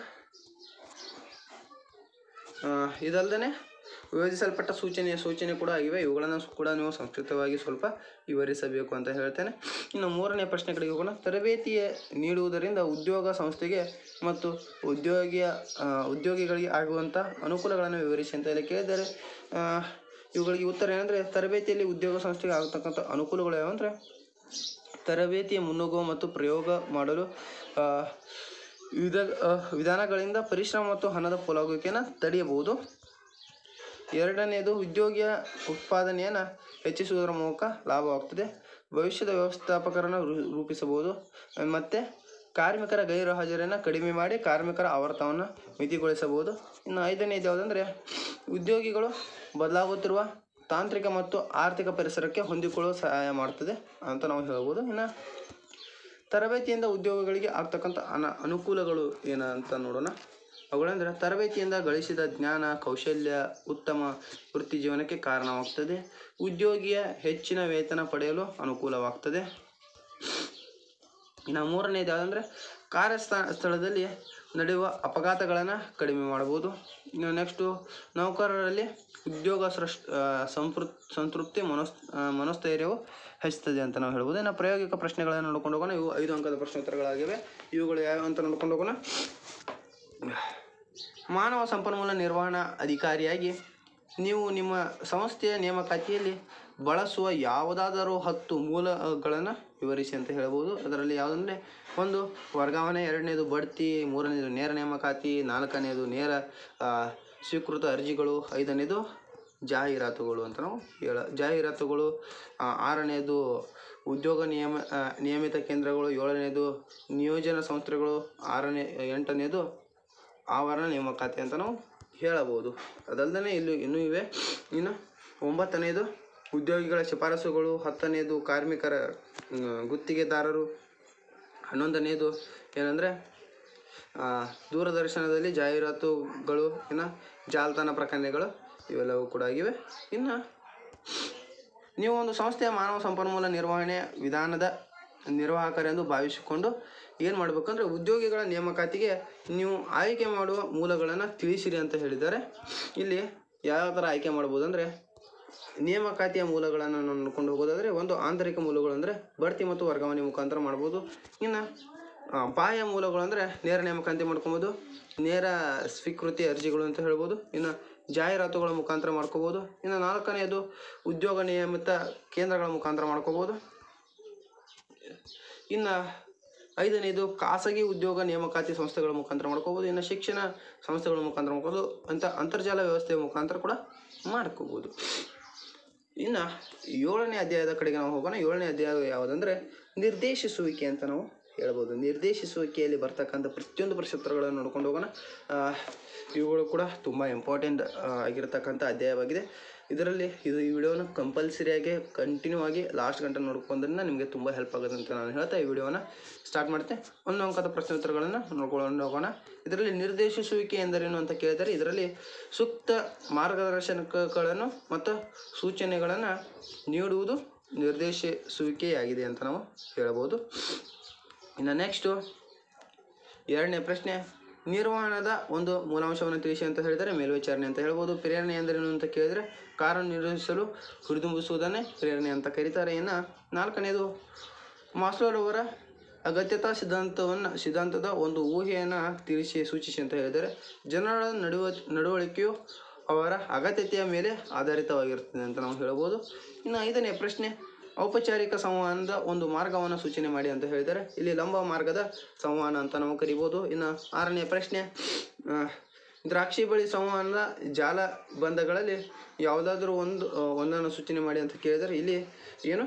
ಇದಲ್ಲದೆ ವಿಭಜಿಸಲ್ಪಟ್ಟ ಸೂಚನೆ ಕೂಡ ಆಗಿವೆ. ಇವುಗಳನ್ನು ಕೂಡ ನೀವು ಸಂಕ್ಷಿಪ್ತವಾಗಿ ಸ್ವಲ್ಪ ವಿವರಿಸಬೇಕು ಅಂತ ಹೇಳ್ತೇನೆ. ಇನ್ನು 3ನೇ ಪ್ರಶ್ನೆ ಕಡೆಗೆ ಹೋಗೋಣ. ತರಬೇತಿ ನೀಡುವುದರಿಂದ ಉದ್ಯೋಗ ಸಂಸ್ಥೆಗೆ ಮತ್ತು ಉದ್ಯೋಗಿಗಳಿಗೆ ಆಗುವಂಥ ಅನುಕೂಲಗಳನ್ನು ವಿವರಿಸಿ ಅಂತ ಹೇಳಿ ಕೇಳಿದ್ದಾರೆ. ಇವುಗಳಿಗೆ ಉತ್ತರ ಏನಂದರೆ, ತರಬೇತಿಯಲ್ಲಿ ಉದ್ಯೋಗ ಸಂಸ್ಥೆಗೆ ಆಗತಕ್ಕಂಥ ಅನುಕೂಲಗಳು ಯಾವಂದರೆ, ತರಬೇತಿಯ ಮುನ್ನುಗ್ಗುವ ಮತ್ತು ಪ್ರಯೋಗ ಮಾಡಲು ವಿಧಾನಗಳಿಂದ ಪರಿಶ್ರಮ ಮತ್ತು ಹಣದ ಪೋಲಾಗುವಿಕೆಯನ್ನು ತಡೆಯಬಹುದು. 2ನೇದು ಉದ್ಯೋಗಿಯ ಉತ್ಪಾದನೆಯನ್ನು ಹೆಚ್ಚಿಸುವುದರ ಮೂಲಕ ಲಾಭವಾಗ್ತದೆ, ಭವಿಷ್ಯದ ವ್ಯವಸ್ಥಾಪಕರನ್ನು ರೂಪಿಸಬಹುದು, ಮತ್ತು ಕಾರ್ಮಿಕರ ಗೈರು ಹಾಜರಿಯನ್ನು ಕಡಿಮೆ ಮಾಡಿ ಕಾರ್ಮಿಕರ ಆವರ್ತನವನ್ನು ಮಿತಿಗೊಳಿಸಬಹುದು. ಇನ್ನು 5ನೇದು ಯಾವುದಂದರೆ, ಉದ್ಯೋಗಿಗಳು ಬದಲಾಗುತ್ತಿರುವ ತಾಂತ್ರಿಕ ಮತ್ತು ಆರ್ಥಿಕ ಪರಿಸರಕ್ಕೆ ಹೊಂದಿಕೊಳ್ಳಲು ಸಹಾಯ ಮಾಡ್ತದೆ ಅಂತ ನಾವು ಹೇಳ್ಬೋದು. ಇನ್ನು ತರಬೇತಿಯಿಂದ ಉದ್ಯೋಗಗಳಿಗೆ ಆಗ್ತಕ್ಕಂಥ ಅನುಕೂಲಗಳು ಏನಂತ ನೋಡೋಣ. ಅವುಗಳೆಂದರೆ, ತರಬೇತಿಯಿಂದ ಗಳಿಸಿದ ಜ್ಞಾನ ಕೌಶಲ್ಯ ಉತ್ತಮ ವೃತ್ತಿ ಜೀವನಕ್ಕೆ ಕಾರಣವಾಗ್ತದೆ, ಉದ್ಯೋಗಿಯ ಹೆಚ್ಚಿನ ವೇತನ ಪಡೆಯಲು ಅನುಕೂಲವಾಗ್ತದೆ. ಇನ್ನು 3ನೇದು ಯಾವುದಂದರೆ, ಸ್ಥಳದಲ್ಲಿ ನಡೆಯುವ ಅಪಘಾತಗಳನ್ನು ಕಡಿಮೆ ಮಾಡ್ಬೋದು. ಇನ್ನು ನೆಕ್ಸ್ಟು ನೌಕರರಲ್ಲಿ ಉದ್ಯೋಗ ಸಂತೃಪ್ತಿ ಮನೋಸ್ಥೈರ್ಯವು ಹೆಚ್ಚುತ್ತದೆ ಅಂತ ನಾವು ಹೇಳ್ಬೋದು. ಇನ್ನು ಪ್ರಾಯೋಗಿಕ ಪ್ರಶ್ನೆಗಳನ್ನು ನೋಡ್ಕೊಂಡು ಹೋಗೋಣ. ಇವು 5 ಅಂಕದ ಪ್ರಶ್ನೋತ್ತರಗಳಾಗಿವೆ. ಇವುಗಳು ಯಾವ ಅಂತ ನೋಡ್ಕೊಂಡು ಹೋಗೋಣ. ಮಾನವ ಸಂಪನ್ಮೂಲ ನಿರ್ವಹಣಾ ಅಧಿಕಾರಿಯಾಗಿ ನೀವು ನಿಮ್ಮ ಸಂಸ್ಥೆಯ ನೇಮಕಾತಿಯಲ್ಲಿ ಬಳಸುವ ಯಾವುದಾದರೂ 10 ಮೂಲಗಳನ್ನು ವಿವರಿಸಿ ಅಂತ ಹೇಳ್ಬೋದು. ಅದರಲ್ಲಿ ಯಾವುದಂದರೆ, 1 ವರ್ಗಾವಣೆ, 2ನೇದು ಬಡ್ತಿ, 3ನೇದು ನೇರ ನೇಮಕಾತಿ, 4ನೇದು ನೇರ ಸ್ವೀಕೃತ ಅರ್ಜಿಗಳು, 5ನೇದು ಜಾಹೀರಾತುಗಳು ಅಂತ ನಾವು ಜಾಹೀರಾತುಗಳು, 6ನೇದು ಉದ್ಯೋಗ ನಿಯಮಿತ ಕೇಂದ್ರಗಳು, 7ನೇದು ನಿಯೋಜನಾ ಸಂಸ್ಥೆಗಳು, 8ನೇದು ಆವರಣ ನೇಮಕಾತಿ ಅಂತ ನಾವು ಹೇಳಬಹುದು. ಅದಲ್ಲದೆ ಇನ್ನೂ ಇವೆ. ಇನ್ನು 9ನೇದು ಉದ್ಯೋಗಿಗಳ ಶಿಫಾರಸುಗಳು, 10ನೇದು ಕಾರ್ಮಿಕರ ಗುತ್ತಿಗೆದಾರರು, 11ನೇದು ಏನಂದರೆ ದೂರದರ್ಶನದಲ್ಲಿ ಜಾಹೀರಾತುಗಳು, ಇನ್ನು ಜಾಲತಾಣ ಪ್ರಕಟಣೆಗಳು, ಇವೆಲ್ಲವೂ ಕೂಡ ಆಗಿವೆ. ಇನ್ನು ನೀವು ಒಂದು ಸಂಸ್ಥೆಯ ಮಾನವ ಸಂಪನ್ಮೂಲ ನಿರ್ವಹಣೆ ವಿಧಾನದ ನಿರ್ವಾಹಕರೆಂದು ಭಾವಿಸಿಕೊಂಡು ಏನು ಮಾಡಬೇಕಂದ್ರೆ, ಉದ್ಯೋಗಿಗಳ ನೇಮಕಾತಿಗೆ ನೀವು ಆಯ್ಕೆ ಮಾಡುವ ಮೂಲಗಳನ್ನು ತಿಳಿಸಿರಿ ಅಂತ ಹೇಳಿದ್ದಾರೆ. ಇಲ್ಲಿ ಯಾವ ಥರ ಆಯ್ಕೆ ಮಾಡ್ಬೋದು ಅಂದರೆ, ನೇಮಕಾತಿಯ ಮೂಲಗಳನ್ನು ನಾವು ನೋಡ್ಕೊಂಡು ಹೋಗೋದಾದರೆ, 1 ಆಂತರಿಕ ಮೂಲಗಳು ಅಂದರೆ ಬಡ್ತಿ ಮತ್ತು ವರ್ಗಾವಣೆ ಮುಖಾಂತರ ಮಾಡ್ಬೋದು. ಇನ್ನು ಬಾಹ್ಯ ಮೂಲಗಳು ಅಂದರೆ ನೇರ ನೇಮಕಾತಿ ಮಾಡ್ಕೊಬೋದು, ನೇರ ಸ್ವೀಕೃತಿ ಅರ್ಜಿಗಳು ಅಂತ ಹೇಳ್ಬೋದು. ಇನ್ನು ಜಾಹೀರಾತುಗಳ ಮುಖಾಂತರ ಮಾಡ್ಕೋಬೋದು. ಇನ್ನು 4ನೇದು ಉದ್ಯೋಗ ನಿಯಮಿತ ಕೇಂದ್ರಗಳ ಮುಖಾಂತರ ಮಾಡ್ಕೋಬೋದು. ಇನ್ನು 5ನೇದು ಖಾಸಗಿ ಉದ್ಯೋಗ ನೇಮಕಾತಿ ಸಂಸ್ಥೆಗಳ ಮುಖಾಂತರ ಮಾಡ್ಕೋಬೋದು. ಇನ್ನು ಶಿಕ್ಷಣ ಸಂಸ್ಥೆಗಳ ಮುಖಾಂತರ ಮಾಡ್ಕೋಬೋದು. ಅಂತರ್ಜಾಲ ವ್ಯವಸ್ಥೆಯ ಮುಖಾಂತರ ಕೂಡ ಮಾಡ್ಕೋಬೋದು. ಇನ್ನು 7ನೇ ಅಧ್ಯಾಯದ ಕಡೆಗೆ ನಾವು ಹೋಗೋಣ. 7ನೇ ಅಧ್ಯಾಯ ಯಾವುದಂದರೆ ನಿರ್ದೇಶಿಸುವಿಕೆ ಅಂತ ನಾವು ಹೇಳ್ಬೋದು. ನಿರ್ದೇಶಿಸುವಿಕೆಯಲ್ಲಿ ಬರ್ತಕ್ಕಂಥ ಪ್ರತಿಯೊಂದು ಪ್ರಶ್ನೋತ್ತರಗಳನ್ನು ನೋಡ್ಕೊಂಡು ಹೋಗೋಣ. ಇವುಗಳು ಕೂಡ ತುಂಬ ಇಂಪಾರ್ಟೆಂಟ್ ಆಗಿರತಕ್ಕಂಥ ಅಧ್ಯಾಯವಾಗಿದೆ. ಇದರಲ್ಲಿ ಈ ವಿಡಿಯೋನ ಕಂಪಲ್ಸರಿಯಾಗಿ ಕಂಟಿನ್ಯೂ ಆಗಿ ಲಾಸ್ಟ್ ಗಂಟೆ ನೋಡ್ಕೊಂಡ್ರಿಂದ ನಿಮಗೆ ತುಂಬ ಹೆಲ್ಪ್ ಆಗುತ್ತೆ ಅಂತ ನಾನು ಹೇಳ್ತಾ ಈ ವಿಡಿಯೋನ ಸ್ಟಾರ್ಟ್ ಮಾಡ್ತೇನೆ. 1 ಅಂಕದ ಪ್ರಶ್ನೋತ್ತರಗಳನ್ನು ನೋಡ್ಕೊಂಡು ಹೋಗೋಣ. ಇದರಲ್ಲಿ ನಿರ್ದೇಶಿಸುವಿಕೆ ಎಂದರೇನು ಅಂತ ಕೇಳಿದರೆ, ಇದರಲ್ಲಿ ಸೂಕ್ತ ಮಾರ್ಗದರ್ಶನಗಳನ್ನು ಮತ್ತು ಸೂಚನೆಗಳನ್ನು ನೀಡುವುದು ನಿರ್ದೇಶಿಸುವಿಕೆಯಾಗಿದೆ ಅಂತ ನಾವು ಹೇಳ್ಬೋದು. ಇನ್ನು ನೆಕ್ಸ್ಟು 2ನೇ ಪ್ರಶ್ನೆ, ನಿರ್ವಹಣದ ಒಂದು ಮೂಲಾಂಶವನ್ನು ತಿಳಿಸಿ ಅಂತ ಹೇಳಿದರೆ ಮೇಲ್ವಿಚಾರಣೆ ಅಂತ ಹೇಳ್ಬೋದು. ಪ್ರೇರಣೆ ಎಂದರೇನು ಅಂತ ಕೇಳಿದರೆ, ಕಾರ್ಯನಿರ್ವಹಿಸಲು ಹುರಿದುಂಬಿಸುವುದನ್ನೇ ಪ್ರೇರಣೆ ಅಂತ ಕರೀತಾರೆ. ಇನ್ನು 4ನೇದು ಮಾಸ್ಲೋರವರ ಅಗತ್ಯತಾ ಸಿದ್ಧಾಂತದ ಒಂದು ಊಹೆಯನ್ನು ಸೂಚಿಸಿ ಅಂತ ಹೇಳಿದರೆ, ಜನರ ನಡವಳಿಕೆಯು ಅವರ ಅಗತ್ಯತೆಯ ಮೇಲೆ ಆಧಾರಿತವಾಗಿರುತ್ತದೆ ಅಂತ ನಾವು ಹೇಳ್ಬೋದು. ಇನ್ನು 5ನೇ ಪ್ರಶ್ನೆ, ಔಪಚಾರಿಕ ಸಂವಹನದ ಒಂದು ಮಾರ್ಗವನ್ನು ಸೂಚನೆ ಮಾಡಿ ಅಂತ ಹೇಳಿದರೆ, ಇಲ್ಲಿ ಲಂಬ ಮಾರ್ಗದ ಸಂವಹನ ಅಂತ ನಾವು ಕರಿಬೋದು. ಇನ್ನು 6ನೇ ಪ್ರಶ್ನೆ, ದ್ರಾಕ್ಷಿ ಬಳ್ಳಿ ಸಂವಹನದ ಜಾಲಬಂಧಗಳಲ್ಲಿ ಯಾವುದಾದ್ರೂ ಒಂದನ್ನು ಸೂಚನೆ ಮಾಡಿ ಅಂತ ಕೇಳಿದರೆ, ಇಲ್ಲಿ ಏನು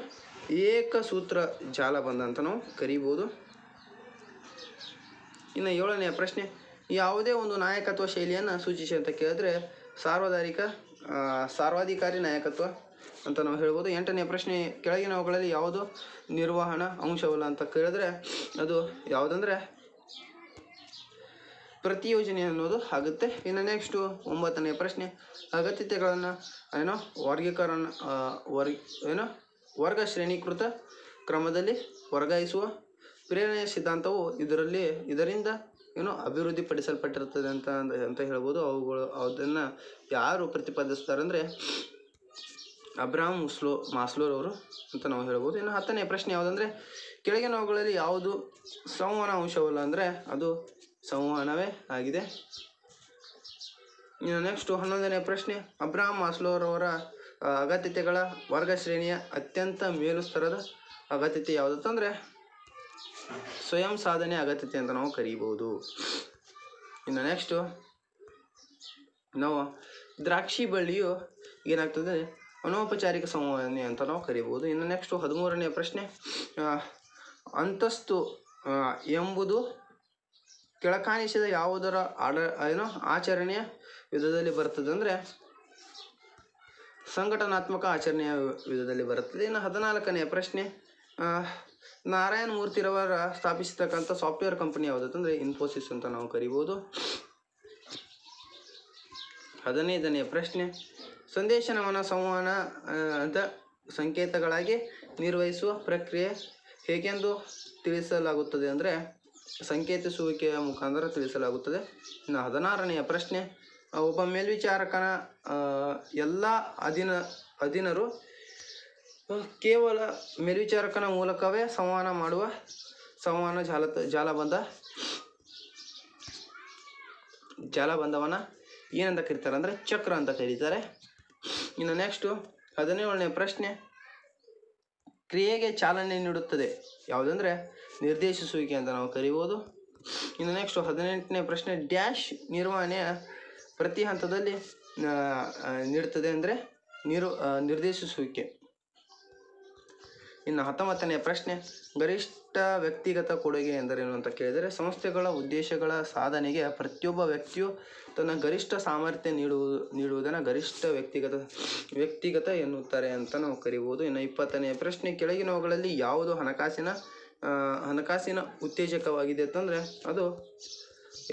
ಏಕಸೂತ್ರ ಜಾಲಬಂಧ ಅಂತ ನಾವು ಕರಿಬೋದು. ಇನ್ನು 7ನೇ ಪ್ರಶ್ನೆ, ಯಾವುದೇ ಒಂದು ನಾಯಕತ್ವ ಶೈಲಿಯನ್ನು ಸೂಚಿಸಿ ಅಂತ ಕೇಳಿದ್ರೆ ಸರ್ವಾಧಿಕಾರಿ ನಾಯಕತ್ವ ಅಂತ ನಾವು ಹೇಳ್ಬೋದು. 8ನೇ ಪ್ರಶ್ನೆ, ಕೆಳಗಿನವುಗಳಲ್ಲಿ ಯಾವುದು ನಿರ್ವಹಣಾ ಅಂಶವಲ್ಲ ಅಂತ ಕೇಳಿದ್ರೆ ಅದು ಯಾವುದಂದರೆ ಪ್ರತಿಯೋಜನೆ ಅನ್ನೋದು ಆಗುತ್ತೆ. ಇನ್ನು ನೆಕ್ಸ್ಟು 9ನೇ ಪ್ರಶ್ನೆ, ಅಗತ್ಯತೆಗಳನ್ನು ವರ್ಗ ಶ್ರೇಣೀಕೃತ ಕ್ರಮದಲ್ಲಿ ವರ್ಗಾಯಿಸುವ ಪ್ರೇರಣೆಯ ಸಿದ್ಧಾಂತವು ಇದರಿಂದ ಅಭಿವೃದ್ಧಿಪಡಿಸಲ್ಪಟ್ಟಿರುತ್ತದೆ ಅಂತ ಹೇಳ್ಬೋದು. ಅದನ್ನು ಯಾರು ಪ್ರತಿಪಾದಿಸ್ತಾರೆ ಅಂದರೆ ಅಬ್ರಹಾಂ ಮಾಸ್ಲೋರವರು ಅಂತ ನಾವು ಹೇಳ್ಬೋದು. ಇನ್ನು 10ನೇ ಪ್ರಶ್ನೆ ಯಾವುದಂದರೆ, ಕೆಳಗಿನವುಗಳಲ್ಲಿ ಯಾವುದು ಸಂವಹನ ಅಂಶವಲ್ಲ ಅಂದರೆ ಅದು ಸಂವಹನವೇ ಆಗಿದೆ. ಇನ್ನು ನೆಕ್ಸ್ಟು 11ನೇ ಪ್ರಶ್ನೆ, ಅಬ್ರಹಾಂ ಮಾಸ್ಲೋರವರ ಅಗತ್ಯತೆಗಳ ವರ್ಗ ಶ್ರೇಣಿಯ ಅತ್ಯಂತ ಮೇಲು ಸ್ತರದ ಅಗತ್ಯತೆ ಯಾವುದಂತಂದರೆ ಸ್ವಯಂ ಸಾಧನೆ ಅಗತ್ಯತೆ ಅಂತ ನಾವು ಕರೀಬೋದು. ಇನ್ನು ನೆಕ್ಸ್ಟು ನಾವು ದ್ರಾಕ್ಷಿ ಬಳ್ಳಿಯು ಏನಾಗ್ತದೆ ಅನೌಪಚಾರಿಕ ಸಂವಹನೆ ಅಂತ ನಾವು ಕರಿಬೋದು. ಇನ್ನು ನೆಕ್ಸ್ಟು 13ನೇ ಪ್ರಶ್ನೆ, ಅಂತಸ್ತು ಎಂಬುದು ಕೆಳಕಾಣಿಸಿದ ಯಾವುದರ ಆಚರಣೆಯ ವಿಧದಲ್ಲಿ ಬರ್ತದೆ ಅಂದರೆ ಸಂಘಟನಾತ್ಮಕ ಆಚರಣೆಯ ವಿಧದಲ್ಲಿ ಬರುತ್ತದೆ. ಇನ್ನು 14ನೇ ಪ್ರಶ್ನೆ, ನಾರಾಯಣ ಮೂರ್ತಿರವರ ಸ್ಥಾಪಿಸತಕ್ಕಂಥ ಸಾಫ್ಟ್ವೇರ್ ಕಂಪನಿ ಯಾವುದಂತಂದರೆ ಇನ್ಫೋಸಿಸ್ ಅಂತ ನಾವು ಕರಿಬೋದು. 15ನೇ ಪ್ರಶ್ನೆ, ಸಂದೇಶನವನ ಸಂವಹನ ಅಂತ ಸಂಕೇತಗಳಾಗಿ ನಿರ್ವಹಿಸುವ ಪ್ರಕ್ರಿಯೆ ಹೇಗೆಂದು ತಿಳಿಸಲಾಗುತ್ತದೆ ಅಂದರೆ ಸಂಕೇತಿಸುವಿಕೆಯ ಮುಖಾಂತರ ತಿಳಿಸಲಾಗುತ್ತದೆ. ಇನ್ನು 16ನೆಯ ಪ್ರಶ್ನೆ, ಒಬ್ಬ ಮೇಲ್ವಿಚಾರಕನ ಎಲ್ಲ ಅಧೀನರು ಕೇವಲ ಮೇಲ್ವಿಚಾರಕನ ಮೂಲಕವೇ ಸಂವಹನ ಮಾಡುವ ಸಂವಹನ ಜಾಲಬಂಧ. ಜಾಲಬಂಧವನ್ನು ಏನಂತ ಕರೀತಾರೆ ಅಂದರೆ ಚಕ್ರ ಅಂತ ಕರೀತಾರೆ. ಇನ್ನು ನೆಕ್ಸ್ಟು 17ನೇ ಪ್ರಶ್ನೆ, ಕ್ರಿಯೆಗೆ ಚಾಲನೆ ನೀಡುತ್ತದೆ ಯಾವುದಂದರೆ ನಿರ್ದೇಶಿಸುವಿಕೆ ಅಂತ ನಾವು ಕರಿಬೋದು. ಇನ್ನು ನೆಕ್ಸ್ಟು 18ನೇ ಪ್ರಶ್ನೆ, ಡ್ಯಾಶ್ ನಿರ್ವಹಣೆಯ ಪ್ರತಿ ಹಂತದಲ್ಲಿ ನೀಡುತ್ತದೆ ಅಂದರೆ ನಿರ್ದೇಶಿಸುವಿಕೆ. ಇನ್ನು 19ನೇ ಪ್ರಶ್ನೆ, ಗರಿಷ್ಠ ವ್ಯಕ್ತಿಗತ ಕೊಡುಗೆ ಎಂದರೇನು ಅಂತ ಕೇಳಿದರೆ ಸಂಸ್ಥೆಗಳ ಉದ್ದೇಶಗಳ ಸಾಧನೆಗೆ ಪ್ರತಿಯೊಬ್ಬ ವ್ಯಕ್ತಿಯು ತನ್ನ ಗರಿಷ್ಠ ಸಾಮರ್ಥ್ಯ ನೀಡುವುದನ್ನು ಗರಿಷ್ಠ ವ್ಯಕ್ತಿಗತ ಎನ್ನುತ್ತಾರೆ ಅಂತ ನಾವು ಕರಿಬೋದು. ಇನ್ನು 20ನೇ ಪ್ರಶ್ನೆ, ಕೆಳಗಿನವುಗಳಲ್ಲಿ ಯಾವುದು ಹಣಕಾಸಿನ ಉತ್ತೇಜಕವಾಗಿದೆ ಅಂತಂದರೆ ಅದು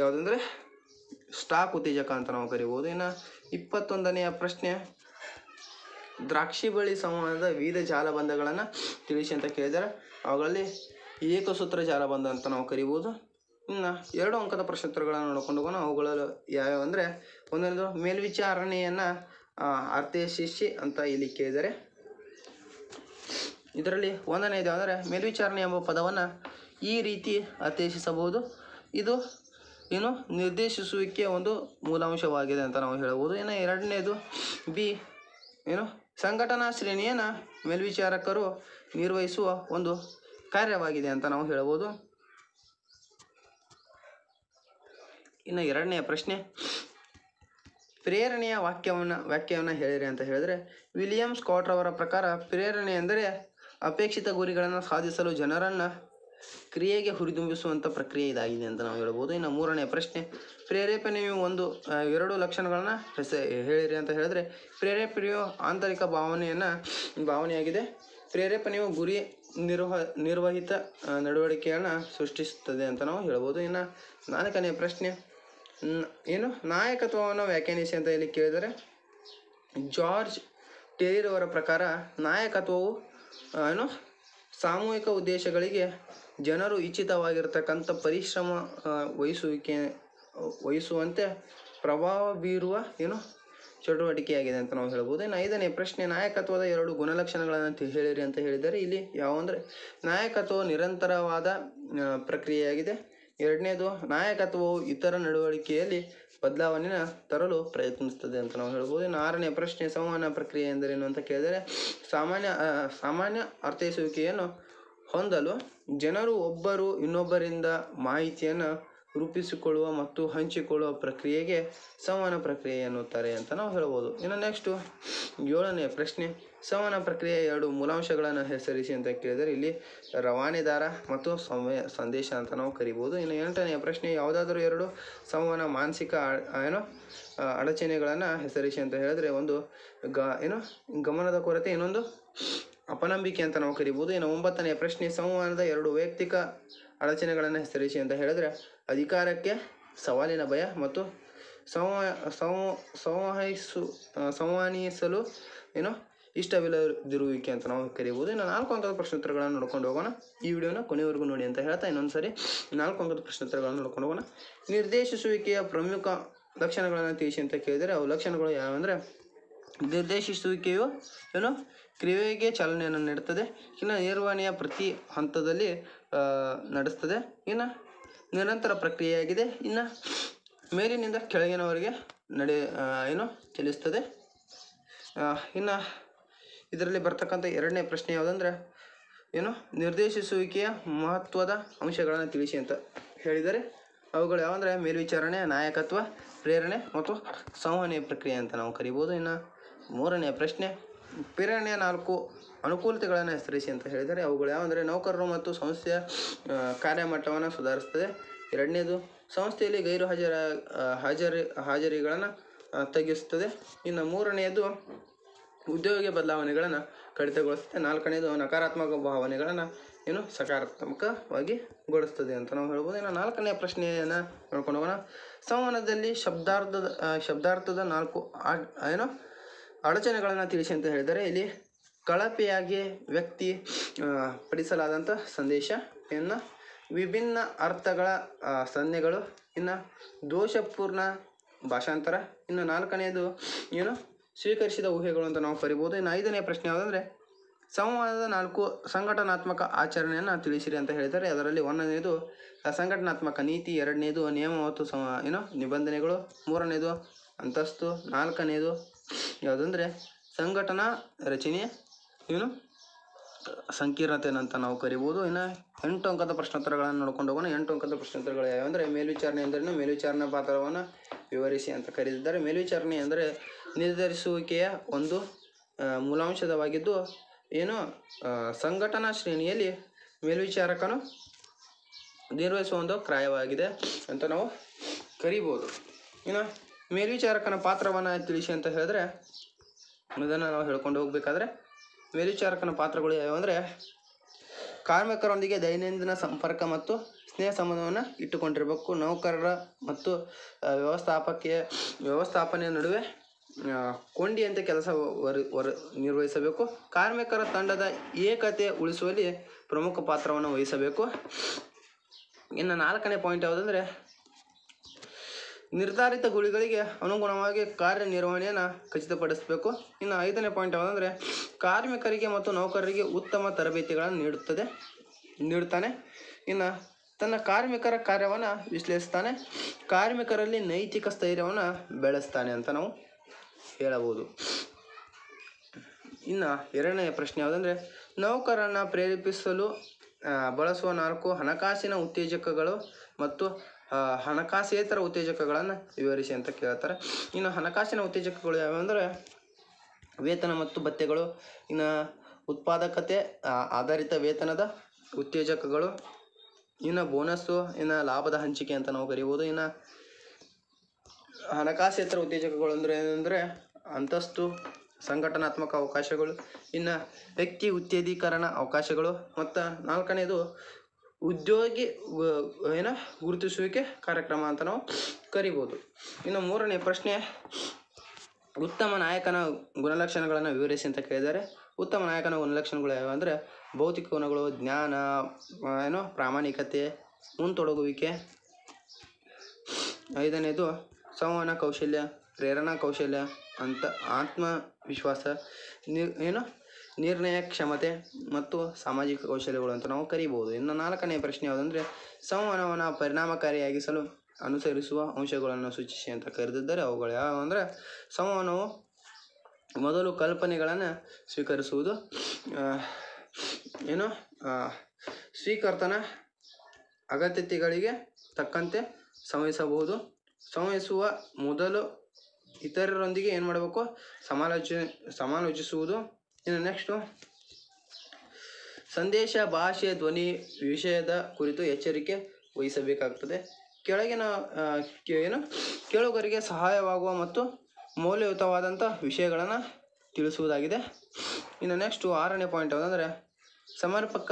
ಯಾವುದಂದರೆ ಸ್ಟಾಕ್ ಉತ್ತೇಜಕ ಅಂತ ನಾವು ಕರಿಬೋದು. ಇನ್ನು 21ನೆಯ ಪ್ರಶ್ನೆ, ದ್ರಾಕ್ಷಿ ಬಳ್ಳಿ ಸಂವಹನದ ವಿವಿಧ ಜಾಲಬಂಧಗಳನ್ನು ತಿಳಿಸಿ ಅಂತ ಕೇಳಿದರೆ ಅವುಗಳಲ್ಲಿ ಏಕಸೂತ್ರ ಜಾಲಬಂಧ ಅಂತ ನಾವು ಕರಿಬೋದು. ಇನ್ನು 2 ಅಂಕದ ಪ್ರಶ್ನೋತ್ತರಗಳನ್ನು ನೋಡ್ಕೊಂಡು ಹೋಗೋಣ. ಅವುಗಳು ಯಾವ್ಯಾವ ಅಂದರೆ, ಒಂದನೇದು ಮೇಲ್ವಿಚಾರಣೆಯನ್ನು ಅರ್ಥೈಸಿ ಅಂತ ಇಲ್ಲಿ ಕೇಳಿದರೆ ಇದರಲ್ಲಿ ಒಂದನೇದು ಅಂದರೆ ಮೇಲ್ವಿಚಾರಣೆ ಎಂಬ ಪದವನ್ನು ಈ ರೀತಿ ಅರ್ಥೈಸಬಹುದು, ಇದು ನಿರ್ದೇಶಿಸುವಿಕೆಯ ಒಂದು ಮೂಲಾಂಶವಾಗಿದೆ ಅಂತ ನಾವು ಹೇಳ್ಬೋದು. ಇನ್ನು 2ನೇದು ಬಿ ಸಂಘಟನಾ ಶ್ರೇಣಿಯನ್ನು ಮೇಲ್ವಿಚಾರಕರು ನಿರ್ವಹಿಸುವ ಒಂದು ಕಾರ್ಯವಾಗಿದೆ ಅಂತ ನಾವು ಹೇಳ್ಬೋದು. ಇನ್ನು 2ನೇ ಪ್ರಶ್ನೆ, ಪ್ರೇರಣೆಯ ವ್ಯಾಖ್ಯಾನವನ್ನು ಹೇಳಿರಿ ಅಂತ ಹೇಳಿದರೆ ವಿಲಿಯಂ ಸ್ಕಾಟ್ ರವರ ಪ್ರಕಾರ ಪ್ರೇರಣೆ ಎಂದರೆ ಅಪೇಕ್ಷಿತ ಗುರಿಗಳನ್ನು ಸಾಧಿಸಲು ಜನರನ್ನು ಕ್ರಿಯೆಗೆ ಹುರಿದುಂಬಿಸುವಂಥ ಪ್ರಕ್ರಿಯೆ ಇದಾಗಿದೆ ಅಂತ ನಾವು ಹೇಳ್ಬೋದು. ಇನ್ನು 3ನೇ ಪ್ರಶ್ನೆ, ಪ್ರೇರೇಪಣೆಯು 2 ಲಕ್ಷಣಗಳನ್ನು ಹೇಳಿರಿ ಅಂತ ಹೇಳಿದ್ರೆ ಪ್ರೇರೇಪಣೆಯು ಆಂತರಿಕ ಭಾವನೆಯಾಗಿದೆ. ಪ್ರೇರೇಪಣೆಯು ಗುರಿ ನಿರ್ವಹಿತ ನಡವಳಿಕೆಯನ್ನು ಸೃಷ್ಟಿಸುತ್ತದೆ ಅಂತ ನಾವು ಹೇಳ್ಬೋದು. ಇನ್ನು 4ನೇ ಪ್ರಶ್ನೆ, ನಾಯಕತ್ವವನ್ನು ವ್ಯಾಖ್ಯಾನಿಸಿ ಅಂತ ಇಲ್ಲಿ ಕೇಳಿದರೆ ಜಾರ್ಜ್ ಟೇಲರ್ ಅವರ ಪ್ರಕಾರ ನಾಯಕತ್ವವು ಸಾಮೂಹಿಕ ಉದ್ದೇಶಗಳಿಗೆ ಜನರು ಇಚ್ಛಿತವಾಗಿರ್ತಕ್ಕಂಥ ಪರಿಶ್ರಮ ವಹಿಸುವಂತೆ ಪ್ರಭಾವ ಬೀರುವ ಚಟುವಟಿಕೆಯಾಗಿದೆ ಅಂತ ನಾವು ಹೇಳ್ಬೋದು. ಇನ್ನು 5ನೇ ಪ್ರಶ್ನೆ, ನಾಯಕತ್ವದ 2 ಗುಣಲಕ್ಷಣಗಳನ್ನು ಹೇಳಿರಿ ಅಂತ ಹೇಳಿದರೆ ಇಲ್ಲಿ ಯಾವಂದರೆ ನಾಯಕತ್ವವು ನಿರಂತರವಾದ ಪ್ರಕ್ರಿಯೆಯಾಗಿದೆ. 2ನೇದು ನಾಯಕತ್ವವು ಇತರ ನಡವಳಿಕೆಯಲ್ಲಿ ಬದಲಾವಣೆಯನ್ನು ತರಲು ಪ್ರಯತ್ನಿಸುತ್ತದೆ ಅಂತ ನಾವು ಹೇಳ್ಬೋದು. ಇನ್ನು 6ನೇ ಪ್ರಶ್ನೆ, ಸಂವಹನ ಪ್ರಕ್ರಿಯೆ ಎಂದರೇನು ಅಂತ ಕೇಳಿದರೆ ಸಾಮಾನ್ಯ ಅರ್ಥೈಸುವಿಕೆಯನ್ನು ಹೊಂದಲು ಜನರು ಒಬ್ಬರು ಇನ್ನೊಬ್ಬರಿಂದ ಮಾಹಿತಿಯನ್ನು ರೂಪಿಸಿಕೊಳ್ಳುವ ಮತ್ತು ಹಂಚಿಕೊಳ್ಳುವ ಪ್ರಕ್ರಿಯೆಗೆ ಸಂವಹನ ಪ್ರಕ್ರಿಯೆ ಎನ್ನುತ್ತಾರೆ ಅಂತ ನಾವು ಹೇಳ್ಬೋದು. ಇನ್ನು ನೆಕ್ಸ್ಟು 7ನೇ ಪ್ರಶ್ನೆ, ಸಂವಹನ ಪ್ರಕ್ರಿಯೆಯ 2 ಮೂಲಾಂಶಗಳನ್ನು ಹೆಸರಿಸಿ ಅಂತ ಕೇಳಿದರೆ ಇಲ್ಲಿ ರವಾನೆದಾರ ಮತ್ತು ಸಂದೇಶ ಅಂತ ನಾವು ಕರಿಬೋದು. ಇನ್ನು 8ನೇ ಪ್ರಶ್ನೆ, ಯಾವುದಾದ್ರೂ 2 ಸಂವಹನ ಮಾನಸಿಕ ಅಡಚಣೆಗಳನ್ನು ಹೆಸರಿಸಿ ಅಂತ ಹೇಳಿದ್ರೆ ಒಂದು ಗಮನದ ಕೊರತೆ, ಇನ್ನೊಂದು ಅಪನಂಬಿಕೆ ಅಂತ ನಾವು ಕರಿಬೋದು. ಇನ್ನು 9ನೇ ಪ್ರಶ್ನೆ, ಸಂವಹನದ 2 ವೈಯಕ್ತಿಕ ಅಡಚಣೆಗಳನ್ನು ಹೆಸರಿಸಿ ಅಂತ ಹೇಳಿದ್ರೆ ಅಧಿಕಾರಕ್ಕೆ ಸವಾಲಿನ ಭಯ ಮತ್ತು ಸಂವಹಿಸಲು ಇಷ್ಟವಿಲ್ಲದಿರುವಿಕೆ ಅಂತ ನಾವು ಕರಿಬೋದು. ಇನ್ನು 4 ಅಂಕದ ಪ್ರಶ್ನೋತ್ತರಗಳನ್ನು ನೋಡ್ಕೊಂಡು ಹೋಗೋಣ. ಈ ವಿಡಿಯೋನ ಕೊನೆವರೆಗೂ ನೋಡಿ ಅಂತ ಹೇಳ್ತಾ ಇನ್ನೊಂದ್ಸರಿ 4 ಅಂಕದ ಪ್ರಶ್ನೋತ್ತರಗಳನ್ನು ನೋಡ್ಕೊಂಡು ಹೋಗೋಣ. ನಿರ್ದೇಶಿಸುವಿಕೆಯ ಪ್ರಮುಖ ಲಕ್ಷಣಗಳನ್ನು ತಿಳಿಸಿ ಅಂತ ಕೇಳಿದರೆ ಅವು ಲಕ್ಷಣಗಳು ಯಾವಂದರೆ ನಿರ್ದೇಶಿಸುವಿಕೆಯು ಕ್ರಿಯೆಗೆ ಚಾಲನೆಯನ್ನು ನೀಡುತ್ತದೆ. ಇನ್ನು ನಿರ್ವಹಣೆಯ ಪ್ರತಿ ಹಂತದಲ್ಲಿ ನಡೆಸ್ತದೆ. ಇನ್ನು ನಿರಂತರ ಪ್ರಕ್ರಿಯೆಯಾಗಿದೆ. ಇನ್ನು ಮೇಲಿನಿಂದ ಕೆಳಗಿನವರೆಗೆ ಚಲಿಸ್ತದೆ. ಇನ್ನು ಇದರಲ್ಲಿ ಬರ್ತಕ್ಕಂಥ 2ನೇ ಪ್ರಶ್ನೆ ಯಾವುದಂದರೆ ನಿರ್ದೇಶಿಸುವಿಕೆಯ ಮಹತ್ವದ ಅಂಶಗಳನ್ನು ತಿಳಿಸಿ ಅಂತ ಹೇಳಿದರೆ ಅವುಗಳು ಯಾವಂದರೆ ಮೇಲ್ವಿಚಾರಣೆ, ನಾಯಕತ್ವ, ಪ್ರೇರಣೆ ಮತ್ತು ಸಂವಹನೆ ಪ್ರಕ್ರಿಯೆ ಅಂತ ನಾವು ಕರಿಬೋದು. ಇನ್ನು 3ನೇ ಪ್ರಶ್ನೆ, ಪ್ರೇರಣೆಯ 4 ಅನುಕೂಲತೆಗಳನ್ನು ಹೆಸರಿಸಿ ಅಂತ ಹೇಳಿದರೆ ಅವುಗಳು ಯಾವಂದರೆ ನೌಕರರು ಮತ್ತು ಸಂಸ್ಥೆಯ ಕಾರ್ಯಮಟ್ಟವನ್ನು ಸುಧಾರಿಸ್ತದೆ. 2ನೇದು ಸಂಸ್ಥೆಯಲ್ಲಿ ಗೈರು ಹಾಜರಿಗಳನ್ನು ತಗ್ಗಿಸುತ್ತದೆ. ಇನ್ನು 3ನೇದು ಉದ್ಯೋಗ ಬದಲಾವಣೆಗಳನ್ನು ಕಡಿತಗೊಳಿಸುತ್ತೆ. 4ನೇದು ನಕಾರಾತ್ಮಕ ಭಾವನೆಗಳನ್ನು ಸಕಾರಾತ್ಮಕವಾಗಿ ಗೊಳಿಸ್ತದೆ ಅಂತ ನಾವು ಹೇಳ್ಬೋದು. ಇನ್ನು 4ನೇ ಪ್ರಶ್ನೆಯನ್ನು ನೋಡ್ಕೊಂಡು ಹೋಗೋಣ. ಸಂವಹನದಲ್ಲಿ ಶಬ್ದಾರ್ಥದ 4 ಅಡಚಣೆಗಳನ್ನು ತಿಳಿಸಿ ಅಂತ ಹೇಳಿದರೆ ಇಲ್ಲಿ ಕಳಪೆಯಾಗಿ ವ್ಯಕ್ತಿ ಪಡಿಸಲಾದಂಥ ಸಂದೇಶ, ಇನ್ನು ವಿಭಿನ್ನ ಅರ್ಥಗಳ ಸಂಜ್ಞೆಗಳು, ಇನ್ನು ದೋಷಪೂರ್ಣ ಭಾಷಾಂತರ, ಇನ್ನು 4ನೇದು ಸ್ವೀಕರಿಸಿದ ಊಹೆಗಳು ಅಂತ ನಾವು ಕರಿಬೋದು. ಇನ್ನು 5ನೇ ಪ್ರಶ್ನೆ ಯಾವುದಂದರೆ ಸಂವಹನದ 4 ಸಂಘಟನಾತ್ಮಕ ಆಚರಣೆಯನ್ನು ತಿಳಿಸಿರಿ ಅಂತ ಹೇಳಿದ್ದಾರೆ. ಅದರಲ್ಲಿ 1ನೇದು ಸಂಘಟನಾತ್ಮಕ ನೀತಿ, 2ನೇದು ನಿಯಮ ಮತ್ತು ನಿಬಂಧನೆಗಳು, 3ನೇದು ಅಂತಸ್ತು, 4ನೇದು ಯಾವುದಂದರೆ ಸಂಘಟನಾ ರಚನೆಯ ಸಂಕೀರ್ಣತೆ ಅಂತ ನಾವು ಕರಿಬೋದು. ಇನ್ನು 8 ಅಂಕದ ಪ್ರಶ್ನೋತ್ತರಗಳನ್ನು ನೋಡ್ಕೊಂಡು ಹೋಗೋಣ. 8 ಅಂಕದ ಪ್ರಶ್ನೋತ್ತರಗಳು ಯಾವೆಂದರೆ ಮೇಲ್ವಿಚಾರಣೆ ಎಂದರೇನು, ಮೇಲ್ವಿಚಾರಣಾ ಪಾತ್ರವನ್ನು ವಿವರಿಸಿ ಅಂತ ಕರೆದಿದ್ದಾರೆ. ಮೇಲ್ವಿಚಾರಣೆ ಅಂದರೆ ನಿರ್ಧರಿಸುವಿಕೆಯ ಒಂದು ಮೂಲಾಂಶವಾಗಿದ್ದು ಸಂಘಟನಾ ಶ್ರೇಣಿಯಲ್ಲಿ ಮೇಲ್ವಿಚಾರಕನು ನಿರ್ವಹಿಸುವ ಒಂದು ಕಾರ್ಯವಾಗಿದೆ ಅಂತ ನಾವು ಕರಿಬೋದು. ಇನ್ನು ಮೇಲ್ವಿಚಾರಕನ ಪಾತ್ರವನ್ನು ತಿಳಿಸಿ ಅಂತ ಹೇಳಿದ್ರೆ ಇದನ್ನು ನಾವು ಹೇಳ್ಕೊಂಡು ಹೋಗಬೇಕಾದ್ರೆ ಮೇಲ್ವಿಚಾರಕನ ಪಾತ್ರಗಳು ಯಾವಂದರೆ ಕಾರ್ಮಿಕರೊಂದಿಗೆ ದೈನಂದಿನ ಸಂಪರ್ಕ ಮತ್ತು ಸ್ನೇಹ ಸಂಬಂಧವನ್ನು ಇಟ್ಟುಕೊಂಡಿರಬೇಕು. ನೌಕರರ ಮತ್ತು ವ್ಯವಸ್ಥಾಪನೆಯ ನಡುವೆ ಕೊಂಡಿಯಂತೆ ಕೆಲಸ ನಿರ್ವಹಿಸಬೇಕು. ಕಾರ್ಮಿಕರ ತಂಡದ ಏಕತೆ ಉಳಿಸುವಲ್ಲಿ ಪ್ರಮುಖ ಪಾತ್ರವನ್ನು ವಹಿಸಬೇಕು. ಇನ್ನು 4ನೇ ಪಾಯಿಂಟ್ ಯಾವುದಂದರೆ ನಿರ್ಧಾರಿತ ಗುರಿಗಳಿಗೆ ಅನುಗುಣವಾಗಿ ಕಾರ್ಯನಿರ್ವಹಣೆಯನ್ನು ಖಚಿತಪಡಿಸಬೇಕು. ಇನ್ನು 5ನೇ ಪಾಯಿಂಟ್ ಯಾವುದಂದರೆ ಕಾರ್ಮಿಕರಿಗೆ ಮತ್ತು ನೌಕರರಿಗೆ ಉತ್ತಮ ತರಬೇತಿಗಳನ್ನು ನೀಡುತ್ತಾನೆ. ಇನ್ನು ತನ್ನ ಕಾರ್ಮಿಕರ ಕಾರ್ಯವನ್ನು ವಿಶ್ಲೇಷಿಸ್ತಾನೆ. ಕಾರ್ಮಿಕರಲ್ಲಿ ನೈತಿಕ ಸ್ಥೈರ್ಯವನ್ನು ಬೆಳೆಸ್ತಾನೆ ಅಂತ ನಾವು ಹೇಳಬಹುದು. ಇನ್ನು 2ನೇ ಪ್ರಶ್ನೆ ಯಾವುದಂದರೆ ನೌಕರರನ್ನು ಪ್ರೇರೇಪಿಸಲು ಬಳಸುವ 4 ಹಣಕಾಸಿನ ಉತ್ತೇಜಕಗಳು ಮತ್ತು ಹಣಕಾಸೇತರ ಉತ್ತೇಜಕಗಳನ್ನು ವಿವರಿಸಿ ಅಂತ ಕೇಳ್ತಾರೆ. ಇನ್ನು ಹಣಕಾಸಿನ ಉತ್ತೇಜಕಗಳು ಯಾವೆಂದರೆ ವೇತನ ಮತ್ತು ಭತ್ಯೆಗಳು, ಇನ್ನು ಉತ್ಪಾದಕತೆ ಆಧಾರಿತ ವೇತನದ ಉತ್ತೇಜಕಗಳು, ಇನ್ನು ಬೋನಸ್ಸು, ಇನ್ನು ಲಾಭದ ಹಂಚಿಕೆ ಅಂತ ನಾವು ಕರಿಬೋದು. ಇನ್ನು ಹಣಕಾಸೇತರ ಉತ್ತೇಜಕಗಳು ಅಂದರೆ ಏನಂದರೆ ಅಂತಸ್ತು, ಸಂಘಟನಾತ್ಮಕ ಅವಕಾಶಗಳು, ಇನ್ನು ವ್ಯಕ್ತಿ ಉತ್ತೇಜೀಕರಣ ಅವಕಾಶಗಳು, ಮತ್ತು 4ನೇದು ಉದ್ಯೋಗಿ ಗುರುತಿಸುವಿಕೆ ಕಾರ್ಯಕ್ರಮ ಅಂತ ನಾವು ಕರಿಬೋದು. ಇನ್ನು 3ನೇ ಪ್ರಶ್ನೆ ಉತ್ತಮ ನಾಯಕನ ಗುಣಲಕ್ಷಣಗಳನ್ನು ವಿವರಿಸಿ ಅಂತ ಕೇಳಿದ್ದಾರೆ. ಉತ್ತಮ ನಾಯಕನ ಗುಣಲಕ್ಷಣಗಳು ಯಾವಂದರೆ ಭೌತಿಕ ಗುಣಗಳು, ಜ್ಞಾನ, ಪ್ರಾಮಾಣಿಕತೆ, ಮುಂತೊಡಗುವಿಕೆ. 5ನೇದು ಸಂವಹನ ಕೌಶಲ್ಯ, ಪ್ರೇರಣಾ ಕೌಶಲ್ಯ, ಆತ್ಮವಿಶ್ವಾಸ, ನಿರ್ಣಯ ಕ್ಷಮತೆ ಮತ್ತು ಸಾಮಾಜಿಕ ಕೌಶಲ್ಯಗಳು ಅಂತ ನಾವು ಕರಿಬೋದು. ಇನ್ನು 4ನೇ ಪ್ರಶ್ನೆ ಯಾವುದಂದರೆ ಸಂವಹನವನ್ನು ಪರಿಣಾಮಕಾರಿಯಾಗಿಸಲು ಅನುಸರಿಸುವ ಅಂಶಗಳನ್ನು ಸೂಚಿಸಿ ಅಂತ ಕರೆದಿದ್ದಾರೆ. ಅವುಗಳು ಯಾವುವಂದರೆ ಸಂವಹನವು ಮೊದಲು ಕಲ್ಪನೆಗಳನ್ನು ಸ್ವೀಕರಿಸುವುದು, ಸ್ವೀಕರ್ತನ ಅಗತ್ಯತೆಗಳಿಗೆ ತಕ್ಕಂತೆ ಸಂವಹಿಸುವ ಮೊದಲು ಇತರರೊಂದಿಗೆ ಏನು ಮಾಡಬೇಕು ಸಮಾಲೋಚಿಸುವುದು. ಇನ್ನು ನೆಕ್ಸ್ಟು ಸಂದೇಶ, ಭಾಷೆ, ಧ್ವನಿ, ವಿಷಯದ ಕುರಿತು ಎಚ್ಚರಿಕೆ ವಹಿಸಬೇಕಾಗ್ತದೆ. ಕೆಳಗಿನ ಕೇಳುಗರಿಗೆ ಸಹಾಯವಾಗುವ ಮತ್ತು ಮೌಲ್ಯಯುತವಾದಂಥ ವಿಷಯಗಳನ್ನು ತಿಳಿಸುವುದಾಗಿದೆ. ಇನ್ನು ನೆಕ್ಸ್ಟು 6ನೇ ಪಾಯಿಂಟ್ ಯಾವುದಂದರೆ ಸಮರ್ಪಕ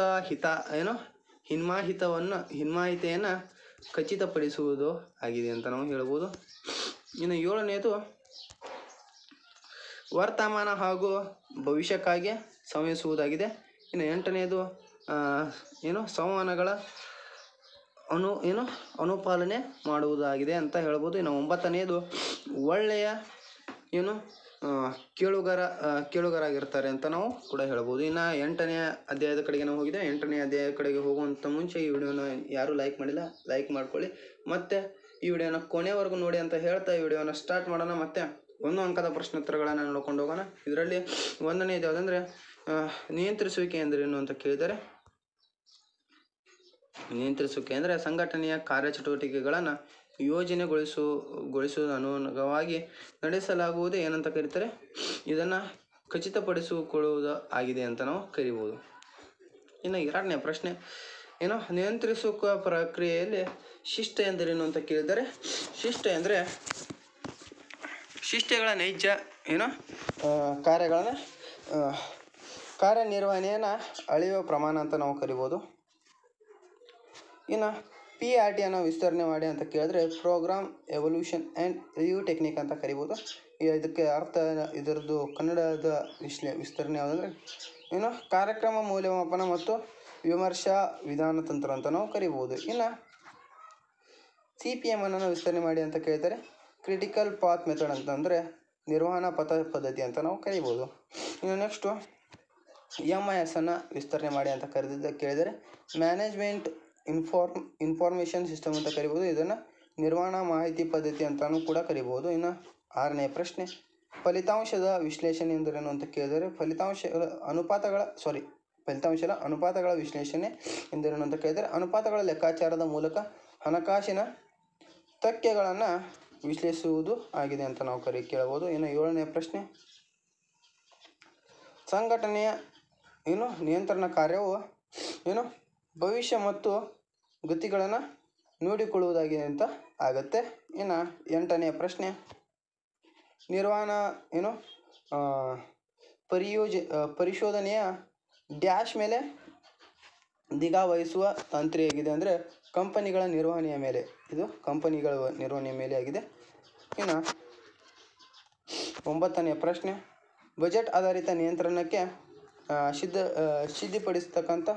ಹಿನ್ಮಾಹಿತಿಯನ್ನು ಖಚಿತಪಡಿಸುವುದು ಆಗಿದೆ ಅಂತ ನಾವು ಹೇಳ್ಬೋದು. ಇನ್ನು 7ನೇದು ವರ್ತಮಾನ ಹಾಗೂ ಭವಿಷ್ಯಕ್ಕಾಗಿ ಸಂವಹಿಸುವುದಾಗಿದೆ. ಇನ್ನು 8ನೇದು ಸಂವಹನಗಳ ಅನುಪಾಲನೆ ಮಾಡುವುದಾಗಿದೆ ಅಂತ ಹೇಳ್ಬೋದು. ಇನ್ನು 9ನೇದು ಒಳ್ಳೆಯ ಕೇಳುಗರಾಗಿರ್ತಾರೆ ಅಂತ ನಾವು ಕೂಡ ಹೇಳ್ಬೋದು. ಇನ್ನು 8ನೇ ಅಧ್ಯಾಯದ ಕಡೆಗೆ ನಾವು ಹೋಗಿದ್ದೆ. 8ನೇ ಅಧ್ಯಾಯದ ಕಡೆಗೆ ಹೋಗುವಂಥ ಮುಂಚೆ ಈ ವಿಡಿಯೋನ ಯಾರೂ ಲೈಕ್ ಮಾಡಿಲ್ಲ, ಲೈಕ್ ಮಾಡ್ಕೊಳ್ಳಿ. ಮತ್ತು ಈ ವಿಡಿಯೋನ ಕೊನೆವರೆಗೂ ನೋಡಿ ಅಂತ ಹೇಳ್ತಾ ಈ ವಿಡಿಯೋನ ಸ್ಟಾರ್ಟ್ ಮಾಡೋಣ. ಮತ್ತು 1 ಅಂಕದ ಪ್ರಶ್ನೋತ್ತರಗಳನ್ನು ನೋಡ್ಕೊಂಡು ಹೋಗೋಣ. ಇದರಲ್ಲಿ 1ನೇದು ಯಾವುದಂದರೆ ನಿಯಂತ್ರಿಸುವಿಕೆ ಎಂದರೇನು ಅಂತ ಕೇಳಿದರೆ ನಿಯಂತ್ರಿಸುವಿಕೆ ಅಂದರೆ ಸಂಘಟನೆಯ ಕಾರ್ಯಚಟುವಟಿಕೆಗಳನ್ನು ಯೋಜನೆಗೊಳಿಸುವುದರ ಅನುಗುಣವಾಗಿ ನಡೆಸಲಾಗುವುದು ಏನಂತ ಕರೀತಾರೆ. ಇದನ್ನು ಖಚಿತಪಡಿಸಿಕೊಳ್ಳುವುದು ಆಗಿದೆ ಅಂತ ನಾವು ಕರಿಬೋದು. ಇನ್ನು 2ನೇ ಪ್ರಶ್ನೆ ನಿಯಂತ್ರಿಸುವ ಪ್ರಕ್ರಿಯೆಯಲ್ಲಿ ಶಿಷ್ಟ ಎಂದರೇನು ಅಂತ ಕೇಳಿದರೆ ಶಿಷ್ಟ ಅಂದರೆ ಶಿಷ್ಟಗಳ ನೈಜ ಕಾರ್ಯನಿರ್ವಹಣೆಯನ್ನು ಅಳೆಯುವ ಪ್ರಮಾಣ ಅಂತ ನಾವು ಕರಿಬೋದು. ಇನ್ನು PRT ಅನ್ನು ವಿಸ್ತರಣೆ ಮಾಡಿ ಅಂತ ಕೇಳಿದ್ರೆ program evaluation and review technique ಅಂತ ಕರಿಬೋದು. ಇದಕ್ಕೆ ಅರ್ಥ ಇದರದ್ದು ಕನ್ನಡದ ವಿಸ್ತರಣೆ ಯಾವುದಂದರೆ ಕಾರ್ಯಕ್ರಮ ಮೌಲ್ಯಮಾಪನ ಮತ್ತು ವಿಮರ್ಶಾ ವಿಧಾನ ತಂತ್ರ ಅಂತ ನಾವು ಕರಿಬೋದು. ಇನ್ನು CPM ಅನ್ನು ವಿಸ್ತರಣೆ ಮಾಡಿ ಅಂತ ಕೇಳ್ತಾರೆ ಕ್ರಿಟಿಕಲ್ ಪಾತ್ ಮೆಥಡ್ ಅಂತಂದರೆ ನಿರ್ವಹಣಾ ಪದ್ಧತಿ ಅಂತ ನಾವು ಕರಿಬೋದು. ಇನ್ನು ನೆಕ್ಸ್ಟು EMIS ಅನ್ನು ವಿಸ್ತರಣೆ ಮಾಡಿ ಅಂತ ಕೇಳಿದರೆ ಮ್ಯಾನೇಜ್ಮೆಂಟ್ ಇನ್ಫಾರ್ಮೇಷನ್ ಸಿಸ್ಟಮ್ ಅಂತ ಕರಿಬೋದು. ಇದನ್ನು ನಿರ್ವಹಣಾ ಮಾಹಿತಿ ಪದ್ಧತಿ ಅಂತಲೂ ಕೂಡ ಕರಿಬೋದು. ಇನ್ನು 6ನೇ ಪ್ರಶ್ನೆ, ಫಲಿತಾಂಶದ ವಿಶ್ಲೇಷಣೆ ಎಂದರೇನು ಅಂತ ಕೇಳಿದರೆ ಅನುಪಾತಗಳ ವಿಶ್ಲೇಷಣೆ ಎಂದರೇನು ಅಂತ ಕೇಳಿದರೆ ಅನುಪಾತಗಳ ಲೆಕ್ಕಾಚಾರದ ಮೂಲಕ ಹಣಕಾಸಿನ ತಥ್ಯಗಳನ್ನು ವಿಶ್ಲೇಷಿಸುವುದು ಆಗಿದೆ ಅಂತ ನಾವು ಕೇಳಬಹುದು. ಇನ್ನು 7ನೇ ಪ್ರಶ್ನೆ, ಸಂಘಟನೆಯ ನಿಯಂತ್ರಣ ಕಾರ್ಯವು ಭವಿಷ್ಯ ಮತ್ತು ಗತಿಗಳನ್ನು ನೋಡಿಕೊಳ್ಳುವುದಾಗಿದೆ ಅಂತ ಆಗುತ್ತೆ. ಇನ್ನು 8ನೇ ಪ್ರಶ್ನೆ, ನಿರ್ವಹಣಾ ಪರಿಶೋಧನೆಯ ಡ್ಯಾಶ್ ಮೇಲೆ ನಿಗಾ ವಹಿಸುವ ತಂತ್ರಿಯಾಗಿದೆ ಅಂದರೆ ಕಂಪನಿಗಳ ನಿರ್ವಹಣೆಯ ಮೇಲೆ. ಇದು ಕಂಪನಿಗಳ ನಿರ್ವಹಣೆಯ ಮೇಲೆ ಆಗಿದೆ. ಇನ್ನು 9ನೇ ಪ್ರಶ್ನೆ, ಬಜೆಟ್ ಆಧಾರಿತ ನಿಯಂತ್ರಣಕ್ಕೆ ಸಿದ್ಧಪಡಿಸ್ತಕ್ಕಂಥ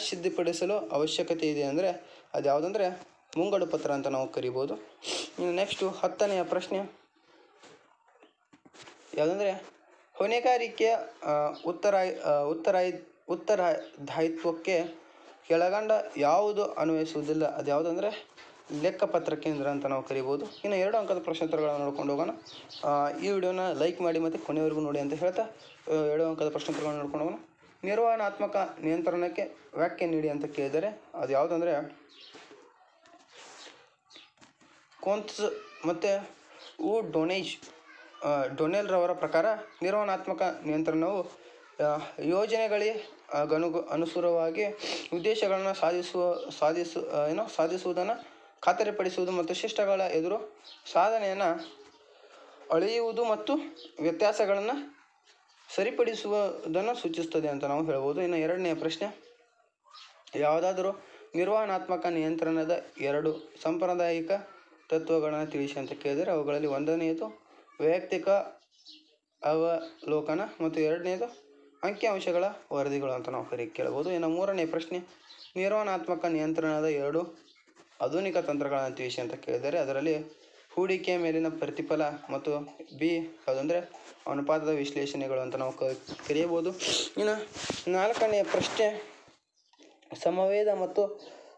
ಸಿದ್ಧಪಡಿಸಲು ಅವಶ್ಯಕತೆ ಇದೆ ಅಂದರೆ ಅದು ಯಾವುದಂದರೆ ಮುಂಗಡು ಪತ್ರ ಅಂತ ನಾವು ಕರಿಬೋದು. ಇನ್ನು ನೆಕ್ಸ್ಟು 10ನೇ ಪ್ರಶ್ನೆ ಯಾವುದಂದರೆ ಹೊಣೆಗಾರಿಕೆಯ ಉತ್ತರದಾಯಿತ್ವಕ್ಕೆ ಕೆಳಗಂಡ ಯಾವುದು ಅನ್ವಯಿಸುವುದಿಲ್ಲ. ಅದು ಯಾವುದಂದರೆ ಲೆಕ್ಕಪತ್ರ ಕೇಂದ್ರ ಅಂತ ನಾವು ಕರಿಬೋದು. ಇನ್ನು 2 ಅಂಕದ ಪ್ರಶ್ನೋತ್ತರಗಳನ್ನು ನೋಡ್ಕೊಂಡು ಹೋಗೋಣ. ಈ ವಿಡಿಯೋನ ಲೈಕ್ ಮಾಡಿ ಮತ್ತು ಕೊನೆಯವರೆಗೂ ನೋಡಿ ಅಂತ ಹೇಳ್ತಾ 2 ಅಂಕದ ಪ್ರಶ್ನೋತ್ತರಗಳನ್ನು ನೋಡ್ಕೊಂಡು ಹೋಗೋಣ. ನಿರ್ವಹಣಾತ್ಮಕ ನಿಯಂತ್ರಣಕ್ಕೆ ವ್ಯಾಖ್ಯೆ ನೀಡಿ ಅಂತ ಕೇಳಿದರೆ ಅದು ಯಾವುದಂದರೆ ಕೋನ್ಸ್ ಮತ್ತು ಡೊನೆಲ್ರವರ ಪ್ರಕಾರ ನಿರ್ವಹಣಾತ್ಮಕ ನಿಯಂತ್ರಣವು ಯೋಜನೆಗಳಿಗೆ ಅನುಸಾರವಾಗಿ ಉದ್ದೇಶಗಳನ್ನು ಸಾಧಿಸುವುದನ್ನು ಖಾತರಿಪಡಿಸುವುದು ಮತ್ತು ಶಿಷ್ಟಗಳ ಎದುರು ಸಾಧನೆಯನ್ನು ಅಳೆಯುವುದು ಮತ್ತು ವ್ಯತ್ಯಾಸಗಳನ್ನು ಸರಿಪಡಿಸುವುದನ್ನು ಸೂಚಿಸುತ್ತದೆ ಅಂತ ನಾವು ಹೇಳ್ಬೋದು. ಇನ್ನು 2ನೇ ಪ್ರಶ್ನೆ, ಯಾವುದಾದರೂ ನಿರ್ವಹಣಾತ್ಮಕ ನಿಯಂತ್ರಣದ 2 ಸಾಂಪ್ರದಾಯಿಕ ತತ್ವಗಳನ್ನು ತಿಳಿಸಿ ಅಂತ ಕೇಳಿದರೆ ಅವುಗಳಲ್ಲಿ 1ನೇದು ವೈಯಕ್ತಿಕ ಅವಲೋಕನ ಮತ್ತು 2ನೇದು ಅಂಕಿಅಂಶಗಳ ವರದಿಗಳು ಅಂತ ನಾವು ಕೇಳಬಹುದು. ಇನ್ನು 3ನೇ ಪ್ರಶ್ನೆ, ನಿರ್ವಹಣಾತ್ಮಕ ನಿಯಂತ್ರಣದ 2 ಆಧುನಿಕ ತಂತ್ರಗಳನ್ನು ತಿಳಿಸಿ ಅಂತ ಕೇಳಿದರೆ ಅದರಲ್ಲಿ ಹೂಡಿಕೆ ಮೇಲಿನ ಪ್ರತಿಫಲ ಮತ್ತು ಯಾವುದಂದರೆ ಅನುಪಾತದ ವಿಶ್ಲೇಷಣೆಗಳು ಅಂತ ನಾವು ಕರೆಯಬಹುದು. ಇನ್ನು 4ನೇ ಪ್ರಶ್ನೆ, ಸಮವೇತ ಮತ್ತು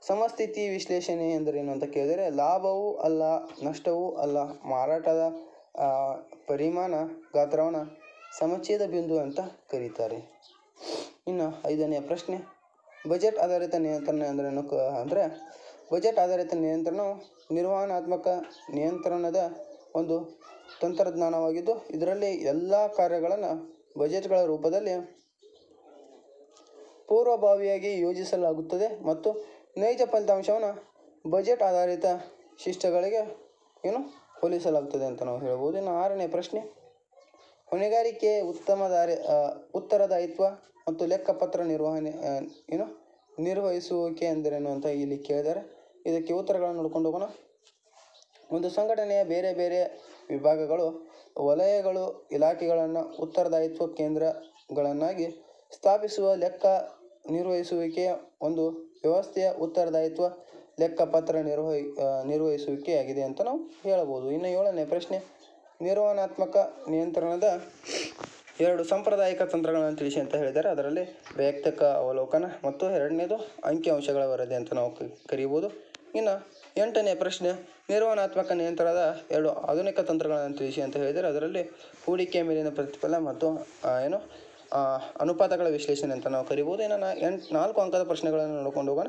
ಸಮಸ್ಥಿತಿ ವಿಶ್ಲೇಷಣೆ ಎಂದರೇನು ಅಂತ ಕೇಳಿದರೆ ಲಾಭವೂ ಅಲ್ಲ ನಷ್ಟವೂ ಅಲ್ಲ ಮಾರಾಟದ ಪರಿಮಾಣ ಗಾತ್ರವನ್ನು ಸಮಚ್ಛೇದ ಬಿಂದು ಅಂತ ಕರೀತಾರೆ. ಇನ್ನು 5ನೇ ಪ್ರಶ್ನೆ, ಬಜೆಟ್ ಆಧಾರಿತ ನಿಯಂತ್ರಣ ಎಂದರೇನು ಅಂದರೆ ಬಜೆಟ್ ಆಧಾರಿತ ನಿಯಂತ್ರಣವು ನಿರ್ವಹಣಾತ್ಮಕ ನಿಯಂತ್ರಣದ ಒಂದು ತಂತ್ರಜ್ಞಾನವಾಗಿದ್ದು ಇದರಲ್ಲಿ ಎಲ್ಲ ಕಾರ್ಯಗಳನ್ನು ಬಜೆಟ್ಗಳ ರೂಪದಲ್ಲಿ ಪೂರ್ವಭಾವಿಯಾಗಿ ಯೋಜಿಸಲಾಗುತ್ತದೆ ಮತ್ತು ನೈಜ ಫಲಿತಾಂಶವನ್ನು ಬಜೆಟ್ ಆಧಾರಿತ ಶಿಷ್ಟಗಳಿಗೆ ಹೋಲಿಸಲಾಗುತ್ತದೆ ಅಂತ ನಾವು ಹೇಳ್ಬೋದು. ಇನ್ನು 6ನೇ ಪ್ರಶ್ನೆ, ಹೊಣೆಗಾರಿಕೆ ಉತ್ತರದಾಯಿತ್ವ ಮತ್ತು ಲೆಕ್ಕಪತ್ರ ನಿರ್ವಹಿಸುವಿಕೆ ಎಂದರೇನು ಅಂತ ಇಲ್ಲಿ ಕೇಳಿದರೆ ಇದಕ್ಕೆ ಉತ್ತರಗಳನ್ನು ನೋಡ್ಕೊಂಡು ಹೋಗೋಣ. ಒಂದು ಸಂಘಟನೆಯ ಬೇರೆ ಬೇರೆ ವಿಭಾಗಗಳು ವಲಯಗಳು ಇಲಾಖೆಗಳನ್ನು ಉತ್ತರದಾಯಿತ್ವ ಕೇಂದ್ರಗಳನ್ನಾಗಿ ಸ್ಥಾಪಿಸುವ ಲೆಕ್ಕ ನಿರ್ವಹಿಸುವಿಕೆಯ ಒಂದು ವ್ಯವಸ್ಥೆಯ ಉತ್ತರದಾಯಿತ್ವ ಲೆಕ್ಕಪತ್ರ ನಿರ್ವಹಿಸುವಿಕೆಯಾಗಿದೆ ಅಂತ ನಾವು ಹೇಳಬಹುದು. ಇನ್ನು 7ನೇ ಪ್ರಶ್ನೆ, ನಿರ್ವಹಣಾತ್ಮಕ ನಿಯಂತ್ರಣದ 2 ಸಾಂಪ್ರದಾಯಿಕ ತಂತ್ರಗಳನ್ನು ತಿಳಿಸಿ ಅಂತ ಹೇಳಿದ್ದಾರೆ ಅದರಲ್ಲಿ ವೈಯಕ್ತಿಕ ಅವಲೋಕನ ಮತ್ತು 2ನೇದು ಅಂಕಿಅಂಶಗಳ ವರದಿ ಅಂತ ನಾವು ಕರೀಬೋದು. ಇನ್ನು 8ನೇ ಪ್ರಶ್ನೆ, ನಿರ್ವಹಣಾತ್ಮಕ ನಿಯಂತ್ರಣದ 2 ಆಧುನಿಕ ತಂತ್ರಗಳನ್ನು ತಿಳಿಸಿ ಅಂತ ಹೇಳಿದರೆ ಅದರಲ್ಲಿ ಹೂಡಿಕೆ ಮೇಲಿನ ಪ್ರತಿಫಲ ಮತ್ತು ಅನುಪಾತಗಳ ವಿಶ್ಲೇಷಣೆ ಅಂತ ನಾವು ಕರಿಬೋದು. ಇನ್ನು 4 ಅಂಕದ ಪ್ರಶ್ನೆಗಳನ್ನು ನೋಡ್ಕೊಂಡು ಹೋಗೋಣ.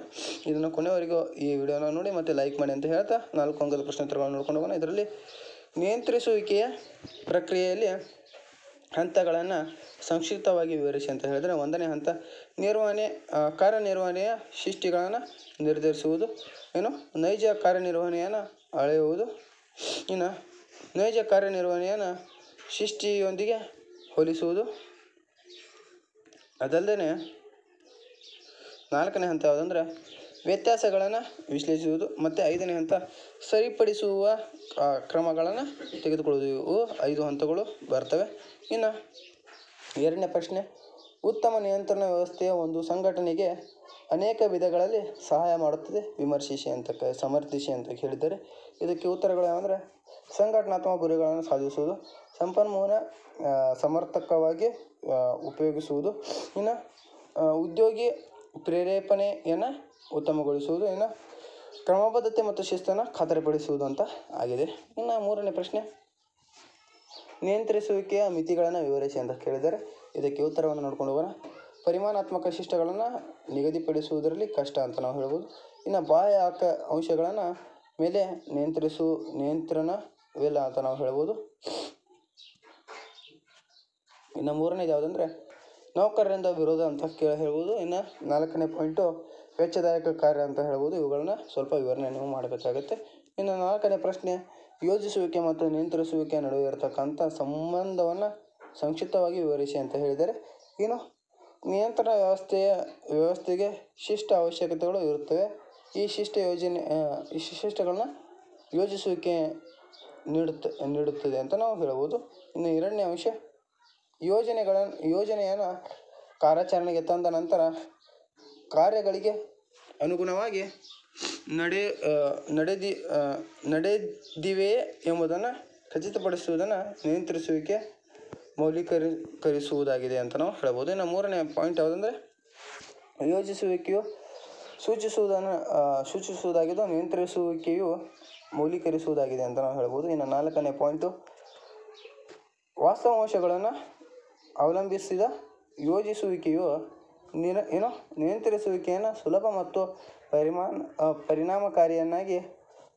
ಇದನ್ನು ಕೊನೆಯವರೆಗೂ ಈ ವಿಡಿಯೋನ ನೋಡಿ ಮತ್ತು ಲೈಕ್ ಮಾಡಿ ಅಂತ ಹೇಳ್ತಾ 4 ಅಂಕದ ಪ್ರಶ್ನೋತ್ತರಗಳನ್ನು ನೋಡ್ಕೊಂಡು ಹೋಗೋಣ. ಇದರಲ್ಲಿ ನಿಯಂತ್ರಿಸುವಿಕೆಯ ಪ್ರಕ್ರಿಯೆಯಲ್ಲಿ ಹಂತಗಳನ್ನು ಸಂಕ್ಷಿಪ್ತವಾಗಿ ವಿವರಿಸಿ ಅಂತ ಹೇಳಿದರೆ 1ನೇ ಹಂತ ಕಾರ್ಯನಿರ್ವಹಣೆಯ ಶಿಷ್ಟಿಗಳನ್ನು ನಿರ್ಧರಿಸುವುದು. ನೈಜ ಕಾರ್ಯನಿರ್ವಹಣೆಯನ್ನು ಅಳೆಯುವುದು. ಇನ್ನು ನೈಜ ಕಾರ್ಯನಿರ್ವಹಣೆಯನ್ನು ಶಿಷ್ಟಿಯೊಂದಿಗೆ ಹೋಲಿಸುವುದು. ಅದಲ್ಲದೆ 4ನೇ ಹಂತ ಯಾವುದಂದ್ರೆ ವ್ಯತ್ಯಾಸಗಳನ್ನು ವಿಶ್ಲೇಷಿಸುವುದು ಮತ್ತು 5ನೇ ಹಂತ ಸರಿಪಡಿಸುವ ಕ್ರಮಗಳನ್ನು ತೆಗೆದುಕೊಳ್ಳುವುದು. ಇವು 5 ಹಂತಗಳು ಬರ್ತವೆ. ಇನ್ನು 2ನೇ ಪ್ರಶ್ನೆ, ಉತ್ತಮ ನಿಯಂತ್ರಣ ವ್ಯವಸ್ಥೆಯ ಒಂದು ಸಂಘಟನೆಗೆ ಅನೇಕ ವಿಧಗಳಲ್ಲಿ ಸಹಾಯ ಮಾಡುತ್ತದೆ ಸಮರ್ಥಿಸಿ ಅಂತ ಹೇಳಿದ್ದಾರೆ. ಇದಕ್ಕೆ ಉತ್ತರಗಳು ಯಾವಂದರೆ ಸಂಘಟನಾತ್ಮಕ ಗುರಿಗಳನ್ನು ಸಾಧಿಸುವುದು, ಸಂಪನ್ಮೂಲ ಸಮರ್ಪಕವಾಗಿ ಉಪಯೋಗಿಸುವುದು. ಇನ್ನು ಉದ್ಯೋಗಿ ಪ್ರೇರೇಪಣೆಯನ್ನು ಉತ್ತಮಗೊಳಿಸುವುದು. ಇನ್ನು ಕ್ರಮಬದ್ಧತೆ ಮತ್ತು ಶಿಸ್ತನ್ನು ಖಾತರಿಪಡಿಸುವುದು ಅಂತ ಆಗಿದೆ. ಇನ್ನು ಮೂರನೇ ಪ್ರಶ್ನೆ, ನಿಯಂತ್ರಿಸುವಿಕೆಯ ಮಿತಿಗಳನ್ನು ವಿವರಿಸಿ ಅಂತ ಕೇಳಿದರೆ ಇದಕ್ಕೆ ಉತ್ತರವನ್ನು ನೋಡ್ಕೊಂಡು ಹೋಗೋಣ. ಪರಿಮಾಣಾತ್ಮಕ ಶಿಷ್ಟಗಳನ್ನು ನಿಗದಿಪಡಿಸುವುದರಲ್ಲಿ ಕಷ್ಟ ಅಂತ ನಾವು ಹೇಳ್ಬೋದು. ಇನ್ನು ಬಾಹ್ಯ ಅಂಶಗಳನ್ನು ಮೇಲೆ ನಿಯಂತ್ರಣವಿಲ್ಲ ಅಂತ ನಾವು ಹೇಳ್ಬೋದು. ಇನ್ನು ಮೂರನೇದು ಯಾವುದಂದರೆ ನೌಕರರಿಂದ ವಿರೋಧ ಅಂತ ಹೇಳ್ಬೋದು. ಇನ್ನು ನಾಲ್ಕನೇ ಪಾಯಿಂಟು ವೆಚ್ಚದಾಯಕ ಕಾರ್ಯ ಅಂತ ಹೇಳ್ಬೋದು. ಇವುಗಳನ್ನ ಸ್ವಲ್ಪ ವಿವರಣೆ ನೀವು ಮಾಡಬೇಕಾಗುತ್ತೆ. ಇನ್ನು ನಾಲ್ಕನೇ ಪ್ರಶ್ನೆ, ಯೋಜಿಸುವಿಕೆ ಮತ್ತು ನಿಯಂತ್ರಿಸುವಿಕೆ ನಡುವೆ ಇರತಕ್ಕಂಥ ಸಂಬಂಧವನ್ನು ಸಂಕ್ಷಿಪ್ತವಾಗಿ ವಿವರಿಸಿ ಅಂತ ಹೇಳಿದರೆ, ಇನ್ನು ನಿಯಂತ್ರಣ ವ್ಯವಸ್ಥೆಗೆ ಶಿಷ್ಟ ಅವಶ್ಯಕತೆಗಳು ಇರುತ್ತವೆ. ಈ ಶಿಷ್ಟಗಳನ್ನ ಯೋಜಿಸುವಿಕೆ ನೀಡುತ್ತದೆ ಅಂತ ನಾವು ಹೇಳ್ಬೋದು. ಇನ್ನು ಎರಡನೇ ಅಂಶ, ಯೋಜನೆಯನ್ನು ಕಾರ್ಯಾಚರಣೆಗೆ ತಂದ ನಂತರ ಕಾರ್ಯಗಳಿಗೆ ಅನುಗುಣವಾಗಿ ನಡೆದಿವೆಯೇ ಎಂಬುದನ್ನು ಖಚಿತಪಡಿಸುವುದನ್ನು ನಿಯಂತ್ರಿಸುವಿಕೆ ಮೌಲ್ಯೀಕರಿಸುವುದಾಗಿದೆ ಅಂತ ನಾವು ಹೇಳ್ಬೋದು. ಇನ್ನು ಮೂರನೇ ಪಾಯಿಂಟ್ ಯಾವುದಂದರೆ ಯೋಜಿಸುವಿಕೆಯು ಸೂಚಿಸುವುದಾಗಿದ್ದು ನಿಯಂತ್ರಿಸುವಿಕೆಯು ಮೌಲ್ಯೀಕರಿಸುವುದಾಗಿದೆ ಅಂತ ನಾವು ಹೇಳ್ಬೋದು. ಇನ್ನು ನಾಲ್ಕನೇ ಪಾಯಿಂಟು ವಾಸ್ತವಾಂಶಗಳನ್ನು ಅವಲಂಬಿಸಿದ ಯೋಜಿಸುವಿಕೆಯು ನಿಯಂತ್ರಿಸುವಿಕೆಯನ್ನು ಸುಲಭ ಮತ್ತು ಪರಿಣಾಮಕಾರಿಯನ್ನಾಗಿ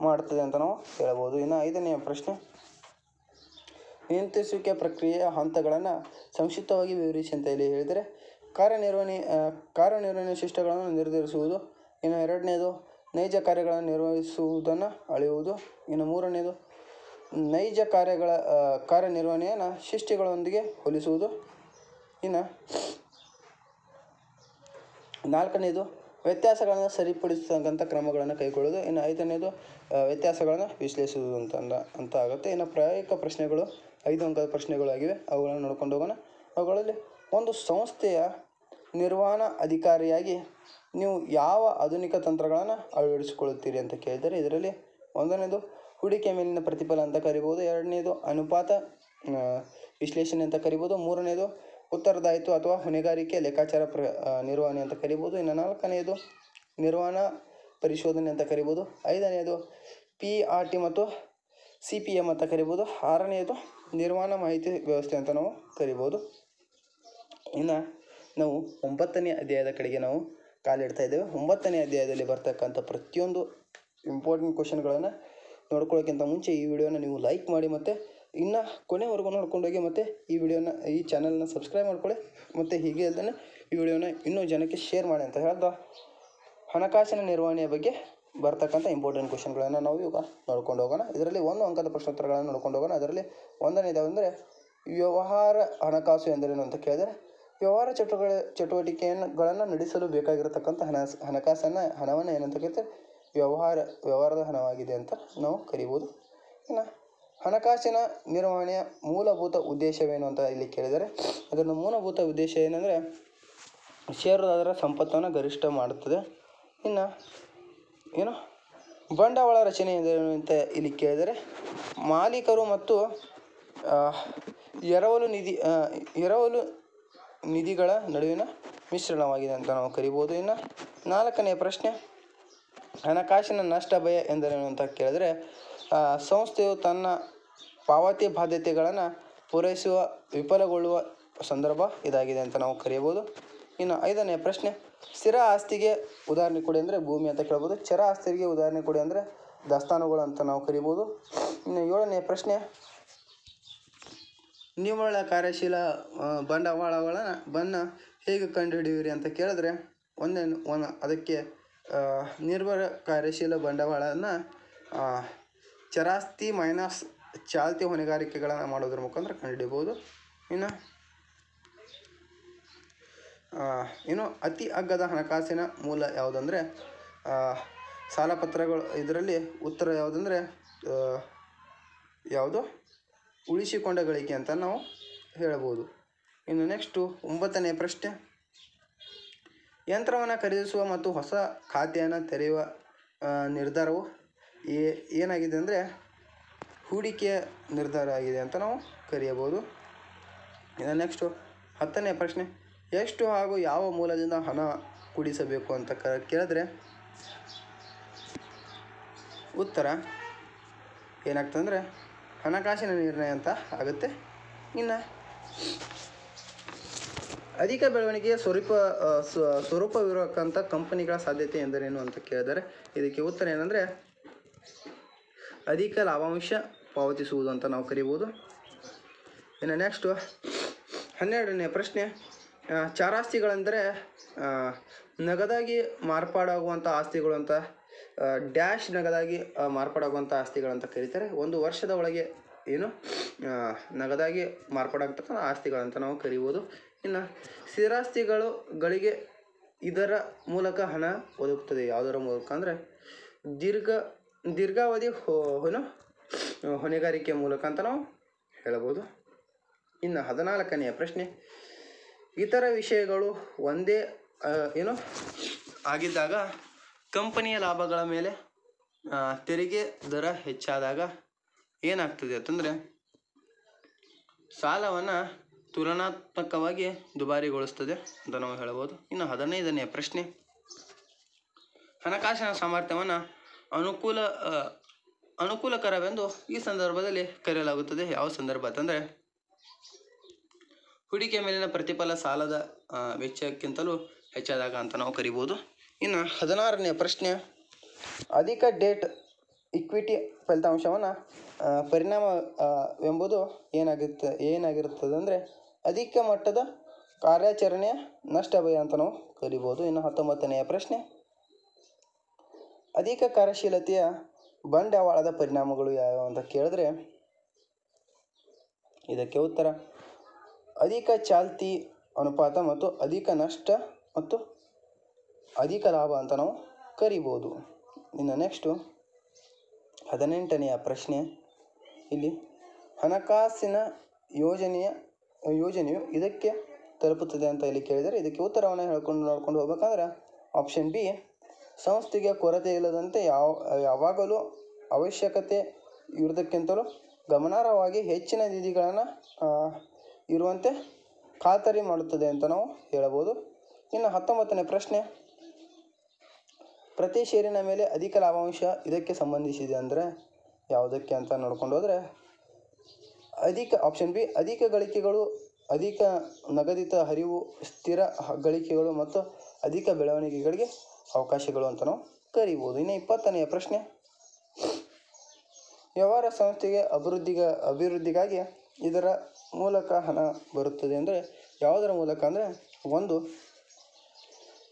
ಮಾಡುತ್ತದೆ ಅಂತ ನಾವು ಹೇಳ್ಬೋದು. ಇನ್ನು ಐದನೆಯ ಪ್ರಶ್ನೆ, ನಿಯಂತ್ರಿಸುವಿಕೆ ಪ್ರಕ್ರಿಯೆಯ ಹಂತಗಳನ್ನು ಸಂಕ್ಷಿಪ್ತವಾಗಿ ವಿವರಿಸಿ ಅಂತ ಇಲ್ಲಿ ಹೇಳಿದರೆ ಕಾರ್ಯನಿರ್ವಹಣೆ ಶಿಷ್ಟಗಳನ್ನು ನಿರ್ಧರಿಸುವುದು. ಇನ್ನು ಎರಡನೇದು ನೈಜ ಕಾರ್ಯಗಳನ್ನು ನಿರ್ವಹಿಸುವುದನ್ನು ಅಳೆಯುವುದು. ಇನ್ನು ಮೂರನೇದು ನೈಜ ಕಾರ್ಯನಿರ್ವಹಣೆಯನ್ನು ಶಿಷ್ಟಗಳೊಂದಿಗೆ ಹೋಲಿಸುವುದು. ಇನ್ನು ನಾಲ್ಕನೇದು ವ್ಯತ್ಯಾಸಗಳನ್ನು ಸರಿಪಡಿಸತಕ್ಕಂಥ ಕ್ರಮಗಳನ್ನು ಕೈಗೊಳ್ಳುವುದು. ಇನ್ನು ಐದನೇದು ವ್ಯತ್ಯಾಸಗಳನ್ನು ವಿಶ್ಲೇಷಿಸುವುದು ಅಂತ ಆಗುತ್ತೆ. ಇನ್ನು ಪ್ರಾಯೋಗಿಕ ಪ್ರಶ್ನೆಗಳು 5 ಅಂಕದ ಪ್ರಶ್ನೆಗಳಾಗಿವೆ. ಅವುಗಳನ್ನು ನೋಡ್ಕೊಂಡು ಹೋಗೋಣ. ಅವುಗಳಲ್ಲಿ ಒಂದು ಸಂಸ್ಥೆಯ ನಿರ್ವಹಣಾ ಅಧಿಕಾರಿಯಾಗಿ ನೀವು ಯಾವ ಆಧುನಿಕ ತಂತ್ರಗಳನ್ನು ಅಳವಡಿಸಿಕೊಳ್ಳುತ್ತೀರಿ ಅಂತ ಕೇಳಿದರೆ ಇದರಲ್ಲಿ ಒಂದನೇದು ಹೂಡಿಕೆ ಮೇಲಿನ ಪ್ರತಿಫಲ ಅಂತ ಕರಿಬೋದು. ಎರಡನೇದು ಅನುಪಾತ ವಿಶ್ಲೇಷಣೆ ಅಂತ ಕರಿಬೋದು. ಮೂರನೇದು ಉತ್ತರದಾಯಿತ್ವ ಅಥವಾ ಹೊಣೆಗಾರಿಕೆ ಲೆಕ್ಕಾಚಾರ ನಿರ್ವಹಣೆ ಅಂತ ಕರಿಬೋದು. ಇನ್ನು ನಾಲ್ಕನೆಯದು ನಿರ್ವಹಣಾ ಪರಿಶೋಧನೆ ಅಂತ ಕರಿಬೋದು. ಐದನೆಯದು PRT ಮತ್ತು CPM ಅಂತ ಕರಿಬೋದು. ಆರನೆಯದು ನಿರ್ವಹಣಾ ಮಾಹಿತಿ ವ್ಯವಸ್ಥೆ ಅಂತ ನಾವು ಕರಿಬೋದು. ಇನ್ನು ನಾವು 9ನೇ ಅಧ್ಯಾಯದ ಕಡೆಗೆ ನಾವು ಕಾಲಿಡ್ತಾ ಇದ್ದೇವೆ. 9ನೇ ಅಧ್ಯಾಯದಲ್ಲಿ ಬರ್ತಕ್ಕಂಥ ಪ್ರತಿಯೊಂದು ಇಂಪಾರ್ಟೆಂಟ್ ಕ್ವಶನ್ಗಳನ್ನು ನೋಡ್ಕೊಳ್ಳೋಕ್ಕಿಂತ ಮುಂಚೆ ಈ ವಿಡಿಯೋನ ನೀವು ಲೈಕ್ ಮಾಡಿ ಮತ್ತು ಇನ್ನು ಕೊನೆವರೆಗೂ ನೋಡ್ಕೊಂಡೋಗಿ ಮತ್ತು ಈ ಚಾನಲ್ನ ಸಬ್ಸ್ಕ್ರೈಬ್ ಮಾಡ್ಕೊಳ್ಳಿ ಮತ್ತು ಹೀಗೆ ಅಲ್ಲದೇ ಈ ವಿಡಿಯೋನ ಇನ್ನೂ ಜನಕ್ಕೆ ಶೇರ್ ಮಾಡಿ ಅಂತ ಹೇಳ್ತಾ ಹಣಕಾಸಿನ ನಿರ್ವಹಣೆಯ ಬಗ್ಗೆ ಬರ್ತಕ್ಕಂಥ ಇಂಪಾರ್ಟೆಂಟ್ ಕ್ವಶನ್ಗಳನ್ನು ನಾವು ಇವಾಗ ನೋಡ್ಕೊಂಡು ಹೋಗೋಣ. ಇದರಲ್ಲಿ 1 ಅಂಕದ ಪ್ರಶ್ನೋತ್ತರಗಳನ್ನು ನೋಡ್ಕೊಂಡು ಹೋಗೋಣ. ಅದರಲ್ಲಿ ಒಂದನೇದಾವೆಂದರೆ ವ್ಯವಹಾರ ಹಣಕಾಸು ಎಂದರೇನು ಅಂತ ಕೇಳಿದರೆ ವ್ಯವಹಾರ ಚಟುವಟಿಕೆಗಳನ್ನು ನಡೆಸಲು ಬೇಕಾಗಿರತಕ್ಕಂಥ ಹಣವನ್ನು ಏನಂತ ಕರೀತಾರೆ ವ್ಯವಹಾರದ ಹಣವಾಗಿದೆ ಅಂತ ನಾವು ಕರಿಬೋದು. ಇನ್ನು ಹಣಕಾಸಿನ ನಿರ್ವಹಣೆಯ ಮೂಲಭೂತ ಉದ್ದೇಶವೇನು ಅಂತ ಇಲ್ಲಿ ಕೇಳಿದರೆ ಅದರ ಮೂಲಭೂತ ಉದ್ದೇಶ ಏನಂದರೆ ಷೇರುದಾರರ ಸಂಪತ್ತನ್ನು ಗರಿಷ್ಠ ಮಾಡುತ್ತದೆ. ಇನ್ನು ಬಂಡವಾಳ ರಚನೆ ಎಂದರೇನು ಅಂತ ಇಲ್ಲಿ ಕೇಳಿದರೆ ಮಾಲೀಕರು ಮತ್ತು ಎರವಲು ನಿಧಿಗಳ ನಡುವಿನ ಮಿಶ್ರಣವಾಗಿದೆ ಅಂತ ನಾವು ಕರಿಬೋದು. ಇನ್ನು ನಾಲ್ಕನೆಯ ಪ್ರಶ್ನೆ, ಹಣಕಾಸಿನ ನಷ್ಟ ಭಯ ಎಂದರೇನು ಅಂತ ಕೇಳಿದರೆ ಸಂಸ್ಥೆಯು ತನ್ನ ಪಾವತಿ ಬಾಧ್ಯತೆಗಳನ್ನು ಪೂರೈಸುವ ವಿಫಲಗೊಳ್ಳುವ ಸಂದರ್ಭ ಇದಾಗಿದೆ ಅಂತ ನಾವು ಕರೆಯಬಹುದು. ಇನ್ನು ಐದನೆಯ ಪ್ರಶ್ನೆ, ಸ್ಥಿರ ಆಸ್ತಿಗೆ ಉದಾಹರಣೆ ಕೊಡಿ ಅಂದರೆ ಭೂಮಿ ಅಂತ ಕೇಳ್ಬೋದು. ಚರ ಆಸ್ತಿಗೆ ಉದಾಹರಣೆ ಕೊಡಿ ಅಂದರೆ ದಾಸ್ತಾನುಗಳು ಅಂತ ನಾವು ಕರಿಬೋದು. ಇನ್ನು ಏಳನೆಯ ಪ್ರಶ್ನೆ, ನಿವ್ವಳ ಕಾರ್ಯಶೀಲ ಬಂಡವಾಳವನ್ನು ಹೇಗೆ ಕಂಡುಹಿಡಿಯುವಿರಿ ಅಂತ ಕೇಳಿದ್ರೆ ಅದಕ್ಕೆ ನಿರ್ವಹಣ ಕಾರ್ಯಶೀಲ ಬಂಡವಾಳನ ಚರಾಸ್ತಿ ಮೈನಸ್ ಚಾಲ್ತಿ ಹೊಣೆಗಾರಿಕೆಗಳನ್ನು ಮಾಡೋದ್ರ ಮುಖಾಂತರ ಕಂಡುಹಿಡಿಯಬಹುದು. ಇನ್ನು ಅತಿ ಅಗ್ಗದ ಹಣಕಾಸಿನ ಮೂಲ ಯಾವುದಂದರೆ ಸಾಲಪತ್ರಗಳು. ಇದರಲ್ಲಿ ಉತ್ತರ ಯಾವುದಂದರೆ ಉಳಿಸಿಕೊಂಡ ಗಳಿಕೆ ಅಂತ ನಾವು ಹೇಳಬಹುದು. ಇನ್ನು ನೆಕ್ಸ್ಟು 9ನೇ ಪ್ರಶ್ನೆ, ಯಂತ್ರವನ್ನು ಖರೀದಿಸುವ ಮತ್ತು ಹೊಸ ಖಾತೆಯನ್ನು ತೆರೆಯುವ ನಿರ್ಧಾರವು ಏನಾಗಿದೆ ಅಂದರೆ ಹೂಡಿಕೆಯ ನಿರ್ಧಾರ ಆಗಿದೆ ಅಂತ ನಾವು ಕರೆಯಬಹುದು. ಇನ್ನು ನೆಕ್ಸ್ಟು 10ನೇ ಪ್ರಶ್ನೆ, ಎಷ್ಟು ಹಾಗೂ ಯಾವ ಮೂಲದಿಂದ ಹಣ ಕೂಡಿಸಬೇಕು ಅಂತ ಕೇಳಿದ್ರೆ ಉತ್ತರ ಏನಾಗ್ತದಂದರೆ ಹಣಕಾಸಿನ ನಿರ್ಣಯ ಅಂತ ಆಗುತ್ತೆ. ಇನ್ನು ಅಧಿಕ ಬೆಳವಣಿಗೆಯ ಸ್ವರೂಪವಿರತಕ್ಕಂಥ ಕಂಪನಿಗಳ ಸಾಧ್ಯತೆ ಎಂದರೇನು ಅಂತ ಕೇಳಿದರೆ ಇದಕ್ಕೆ ಉತ್ತರ ಏನಂದರೆ ಅಧಿಕ ಲಾಭಾಂಶ ಪಾವತಿಸುವುದು ಅಂತ ನಾವು ಕರಿಬೋದು. ಇನ್ನು ನೆಕ್ಸ್ಟು 12ನೇ ಪ್ರಶ್ನೆ, ಚಾರಾಸ್ತಿಗಳೆಂದರೆ ನಗದಾಗಿ ಮಾರ್ಪಾಡಾಗುವಂಥ ಆಸ್ತಿಗಳು ಅಂತ ಡ್ಯಾಶ್ ನಗದಾಗಿ ಮಾರ್ಪಾಡಾಗುವಂಥ ಆಸ್ತಿಗಳಂತ ಕರೀತಾರೆ. ಒಂದು ವರ್ಷದ ಒಳಗೆ ಏನು ನಗದಾಗಿ ಮಾರ್ಪಾಡಾಗ್ತಕ್ಕಂಥ ಆಸ್ತಿಗಳಂತ ನಾವು ಕರಿಬೋದು. ಇನ್ನು ಸ್ಥಿರಾಸ್ತಿಗಳಿಗೆ ಇದರ ಮೂಲಕ ಹಣ ಒದಗುತ್ತದೆ. ಯಾವುದರ ಮೂಲಕ ಅಂದರೆ ದೀರ್ಘಾವಧಿ ಹೊಣೆಗಾರಿಕೆ ಮೂಲಕ ಅಂತ ನಾವು ಹೇಳಬಹುದು. ಇನ್ನು 14ನೆಯ ಪ್ರಶ್ನೆ, ಇತರ ವಿಷಯಗಳು ಒಂದೇ ಆಗಿದ್ದಾಗ ಕಂಪನಿಯ ಲಾಭಗಳ ಮೇಲೆ ತೆರಿಗೆ ದರ ಹೆಚ್ಚಾದಾಗ ಏನಾಗ್ತದೆ ಅಂತಂದರೆ ಸಾಲವನ್ನು ತುಲನಾತ್ಮಕವಾಗಿ ದುಬಾರಿಗೊಳಿಸ್ತದೆ ಅಂತ ನಾವು ಹೇಳಬಹುದು. ಇನ್ನು 15ನೆಯ ಪ್ರಶ್ನೆ, ಹಣಕಾಸಿನ ಸಾಮರ್ಥ್ಯವನ್ನು ಅನುಕೂಲಕರವೆಂದು ಈ ಸಂದರ್ಭದಲ್ಲಿ ಕರೆಯಲಾಗುತ್ತದೆ. ಯಾವ ಸಂದರ್ಭ ಅಂತಂದರೆ ಹೂಡಿಕೆ ಮೇಲಿನ ಪ್ರತಿಫಲ ಸಾಲದ ವೆಚ್ಚಕ್ಕಿಂತಲೂ ಹೆಚ್ಚಾದಾಗ ಅಂತ ನಾವು ಕರಿಬೋದು. ಇನ್ನು 16ನೇ ಪ್ರಶ್ನೆ, ಅಧಿಕ ಡೆಟ್ ಇಕ್ವಿಟಿ ಫಲಿತಾಂಶವನ್ನು ಪರಿಣಾಮವೆಂಬುದು ಏನಾಗಿರುತ್ತದೆ ಅಂದರೆ ಅಧಿಕ ಮಟ್ಟದ ಕಾರ್ಯಾಚರಣೆಯ ನಷ್ಟ ಭಯ ಅಂತ ನಾವು ಕರಿಬೋದು. ಇನ್ನು 19ನೆಯ ಪ್ರಶ್ನೆ, ಅಧಿಕ ಕಾರ್ಯಶೀಲತೆಯ ಬಂಡವಾಳದ ಪರಿಣಾಮಗಳು ಯಾವ್ಯಾವ ಅಂತ ಕೇಳಿದ್ರೆ ಇದಕ್ಕೆ ಉತ್ತರ ಅಧಿಕ ಚಾಲ್ತಿ ಅನುಪಾತ ಮತ್ತು ಅಧಿಕ ನಷ್ಟ ಮತ್ತು ಅಧಿಕ ಲಾಭ ಅಂತ ನಾವು ಕರಿಬೋದು. ಇನ್ನು ನೆಕ್ಸ್ಟು 18ನೆಯ ಪ್ರಶ್ನೆ, ಇಲ್ಲಿ ಹಣಕಾಸಿನ ಯೋಜನೆಯು ಇದಕ್ಕೆ ತಲುಪುತ್ತದೆ ಅಂತ ಇಲ್ಲಿ ಕೇಳಿದರೆ ಇದಕ್ಕೆ ಉತ್ತರವನ್ನು ನೋಡ್ಕೊಂಡು ಹೋಗ್ಬೇಕಂದ್ರೆ ಆಪ್ಷನ್ ಬಿ, ಸಂಸ್ಥೆಗೆ ಕೊರತೆ ಇಲ್ಲದಂತೆ ಯಾವಾಗಲೂ ಅವಶ್ಯಕತೆ ಇರುವುದಕ್ಕಿಂತಲೂ ಗಮನಾರ್ಹವಾಗಿ ಹೆಚ್ಚಿನ ನಿಧಿಗಳನ್ನು ಇರುವಂತೆ ಖಾತರಿ ಮಾಡುತ್ತದೆ ಅಂತ ನಾವು ಹೇಳಬಹುದು. ಇನ್ನು 19ನೇ ಪ್ರಶ್ನೆ, ಪ್ರತಿ ಷೇರಿನ ಮೇಲೆ ಅಧಿಕ ಲಾಭಾಂಶ ಇದಕ್ಕೆ ಸಂಬಂಧಿಸಿದೆ ಅಂದರೆ ಯಾವುದಕ್ಕೆ ಅಂತ ನೋಡ್ಕೊಂಡು ಹೋದರೆ ಆಪ್ಷನ್ ಬಿ, ಅಧಿಕ ಗಳಿಕೆಗಳು, ಅಧಿಕ ನಗದಿತ ಹರಿವು, ಸ್ಥಿರ ಗಳಿಕೆಗಳು ಮತ್ತು ಅಧಿಕ ಬೆಳವಣಿಗೆಗಳಿಗೆ ಅವಕಾಶಗಳು ಅಂತ ನಾವು ಕರಿಬೋದು. ಇನ್ನು 20ನೆಯ ಪ್ರಶ್ನೆ, ವ್ಯವಹಾರ ಸಂಸ್ಥೆಗೆ ಅಭಿವೃದ್ಧಿಗಾಗಿ ಇದರ ಮೂಲಕ ಹಣ ಬರುತ್ತದೆ ಅಂದರೆ ಯಾವುದರ ಮೂಲಕ ಅಂದರೆ ಒಂದು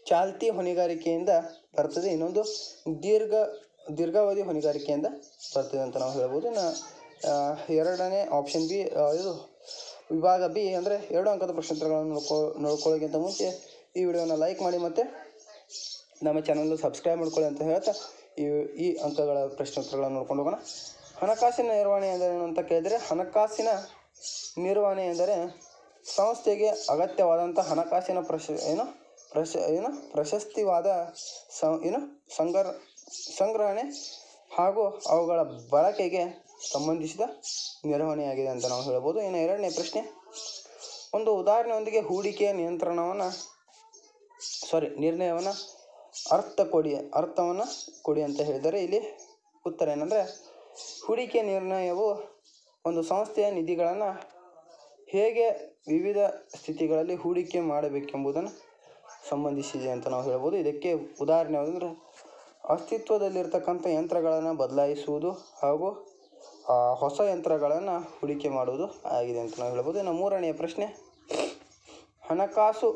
ಚಾಲ್ತಿ ಹೊಣೆಗಾರಿಕೆಯಿಂದ ಬರ್ತದೆ, ಇನ್ನೊಂದು ದೀರ್ಘಾವಧಿ ಹೊಣೆಗಾರಿಕೆಯಿಂದ ಬರ್ತದೆ ಅಂತ ನಾವು ಹೇಳ್ಬೋದು. ಇನ್ನು 2ನೇ ಆಪ್ಷನ್ ಬಿ, ಇದು ವಿಭಾಗ ಬಿ ಅಂದರೆ 2 ಅಂಕದ ಪ್ರಶ್ನೋತ್ತರಗಳನ್ನು ನೋಡ್ಕೊಳ್ಳೋಕ್ಕಿಂತ ಮುಂಚೆ ಈ ವಿಡಿಯೋನ ಲೈಕ್ ಮಾಡಿ ಮತ್ತು ನಮ್ಮ ಚಾನಲ್ ಸಬ್ಸ್ಕ್ರೈಬ್ ಮಾಡ್ಕೊಳ್ಳಿ ಅಂತ ಹೇಳ್ತಾ ಈ ಅಂಕಗಳ ಪ್ರಶ್ನೋತ್ತರಗಳನ್ನು ನೋಡ್ಕೊಂಡು ಹೋಗೋಣ. ಹಣಕಾಸಿನ ನಿರ್ವಹಣೆ ಎಂದರೇನು ಅಂತ ಕೇಳಿದರೆ ಹಣಕಾಸಿನ ನಿರ್ವಹಣೆ ಎಂದರೆ ಸಂಸ್ಥೆಗೆ ಅಗತ್ಯವಾದಂಥ ಹಣಕಾಸಿನ ಪ್ರಶಸ್ತಿವಾದ ಸಂಗ್ರಹಣೆ ಹಾಗೂ ಅವುಗಳ ಬಳಕೆಗೆ ಸಂಬಂಧಿಸಿದ ನಿರ್ವಹಣೆಯಾಗಿದೆ ಅಂತ ನಾವು ಹೇಳ್ಬೋದು. ಇನ್ನು 2ನೇ ಪ್ರಶ್ನೆ, ಒಂದು ಉದಾಹರಣೆಯೊಂದಿಗೆ ಹೂಡಿಕೆಯ ನಿರ್ಣಯವನ್ನು ಅರ್ಥವನ್ನು ಕೊಡಿ ಅಂತ ಹೇಳಿದರೆ ಇಲ್ಲಿ ಉತ್ತರ ಏನಂದರೆ ಹೂಡಿಕೆ ನಿರ್ಣಯವು ಒಂದು ಸಂಸ್ಥೆಯ ನಿಧಿಗಳನ್ನು ಹೇಗೆ ವಿವಿಧ ಸ್ಥಿತಿಗಳಲ್ಲಿ ಹೂಡಿಕೆ ಮಾಡಬೇಕೆಂಬುದನ್ನು ಸಂಬಂಧಿಸಿದೆ ಅಂತ ನಾವು ಹೇಳ್ಬೋದು. ಇದಕ್ಕೆ ಉದಾಹರಣೆ ಯಾವುದಂದರೆ ಅಸ್ತಿತ್ವದಲ್ಲಿರ್ತಕ್ಕಂಥ ಯಂತ್ರಗಳನ್ನು ಬದಲಾಯಿಸುವುದು ಹಾಗೂ ಹೊಸ ಯಂತ್ರಗಳನ್ನು ಹೂಡಿಕೆ ಮಾಡುವುದು ಆಗಿದೆ ಅಂತ ನಾವು ಹೇಳ್ಬೋದು. ಇನ್ನು 3ನೇ ಪ್ರಶ್ನೆ, ಹಣಕಾಸು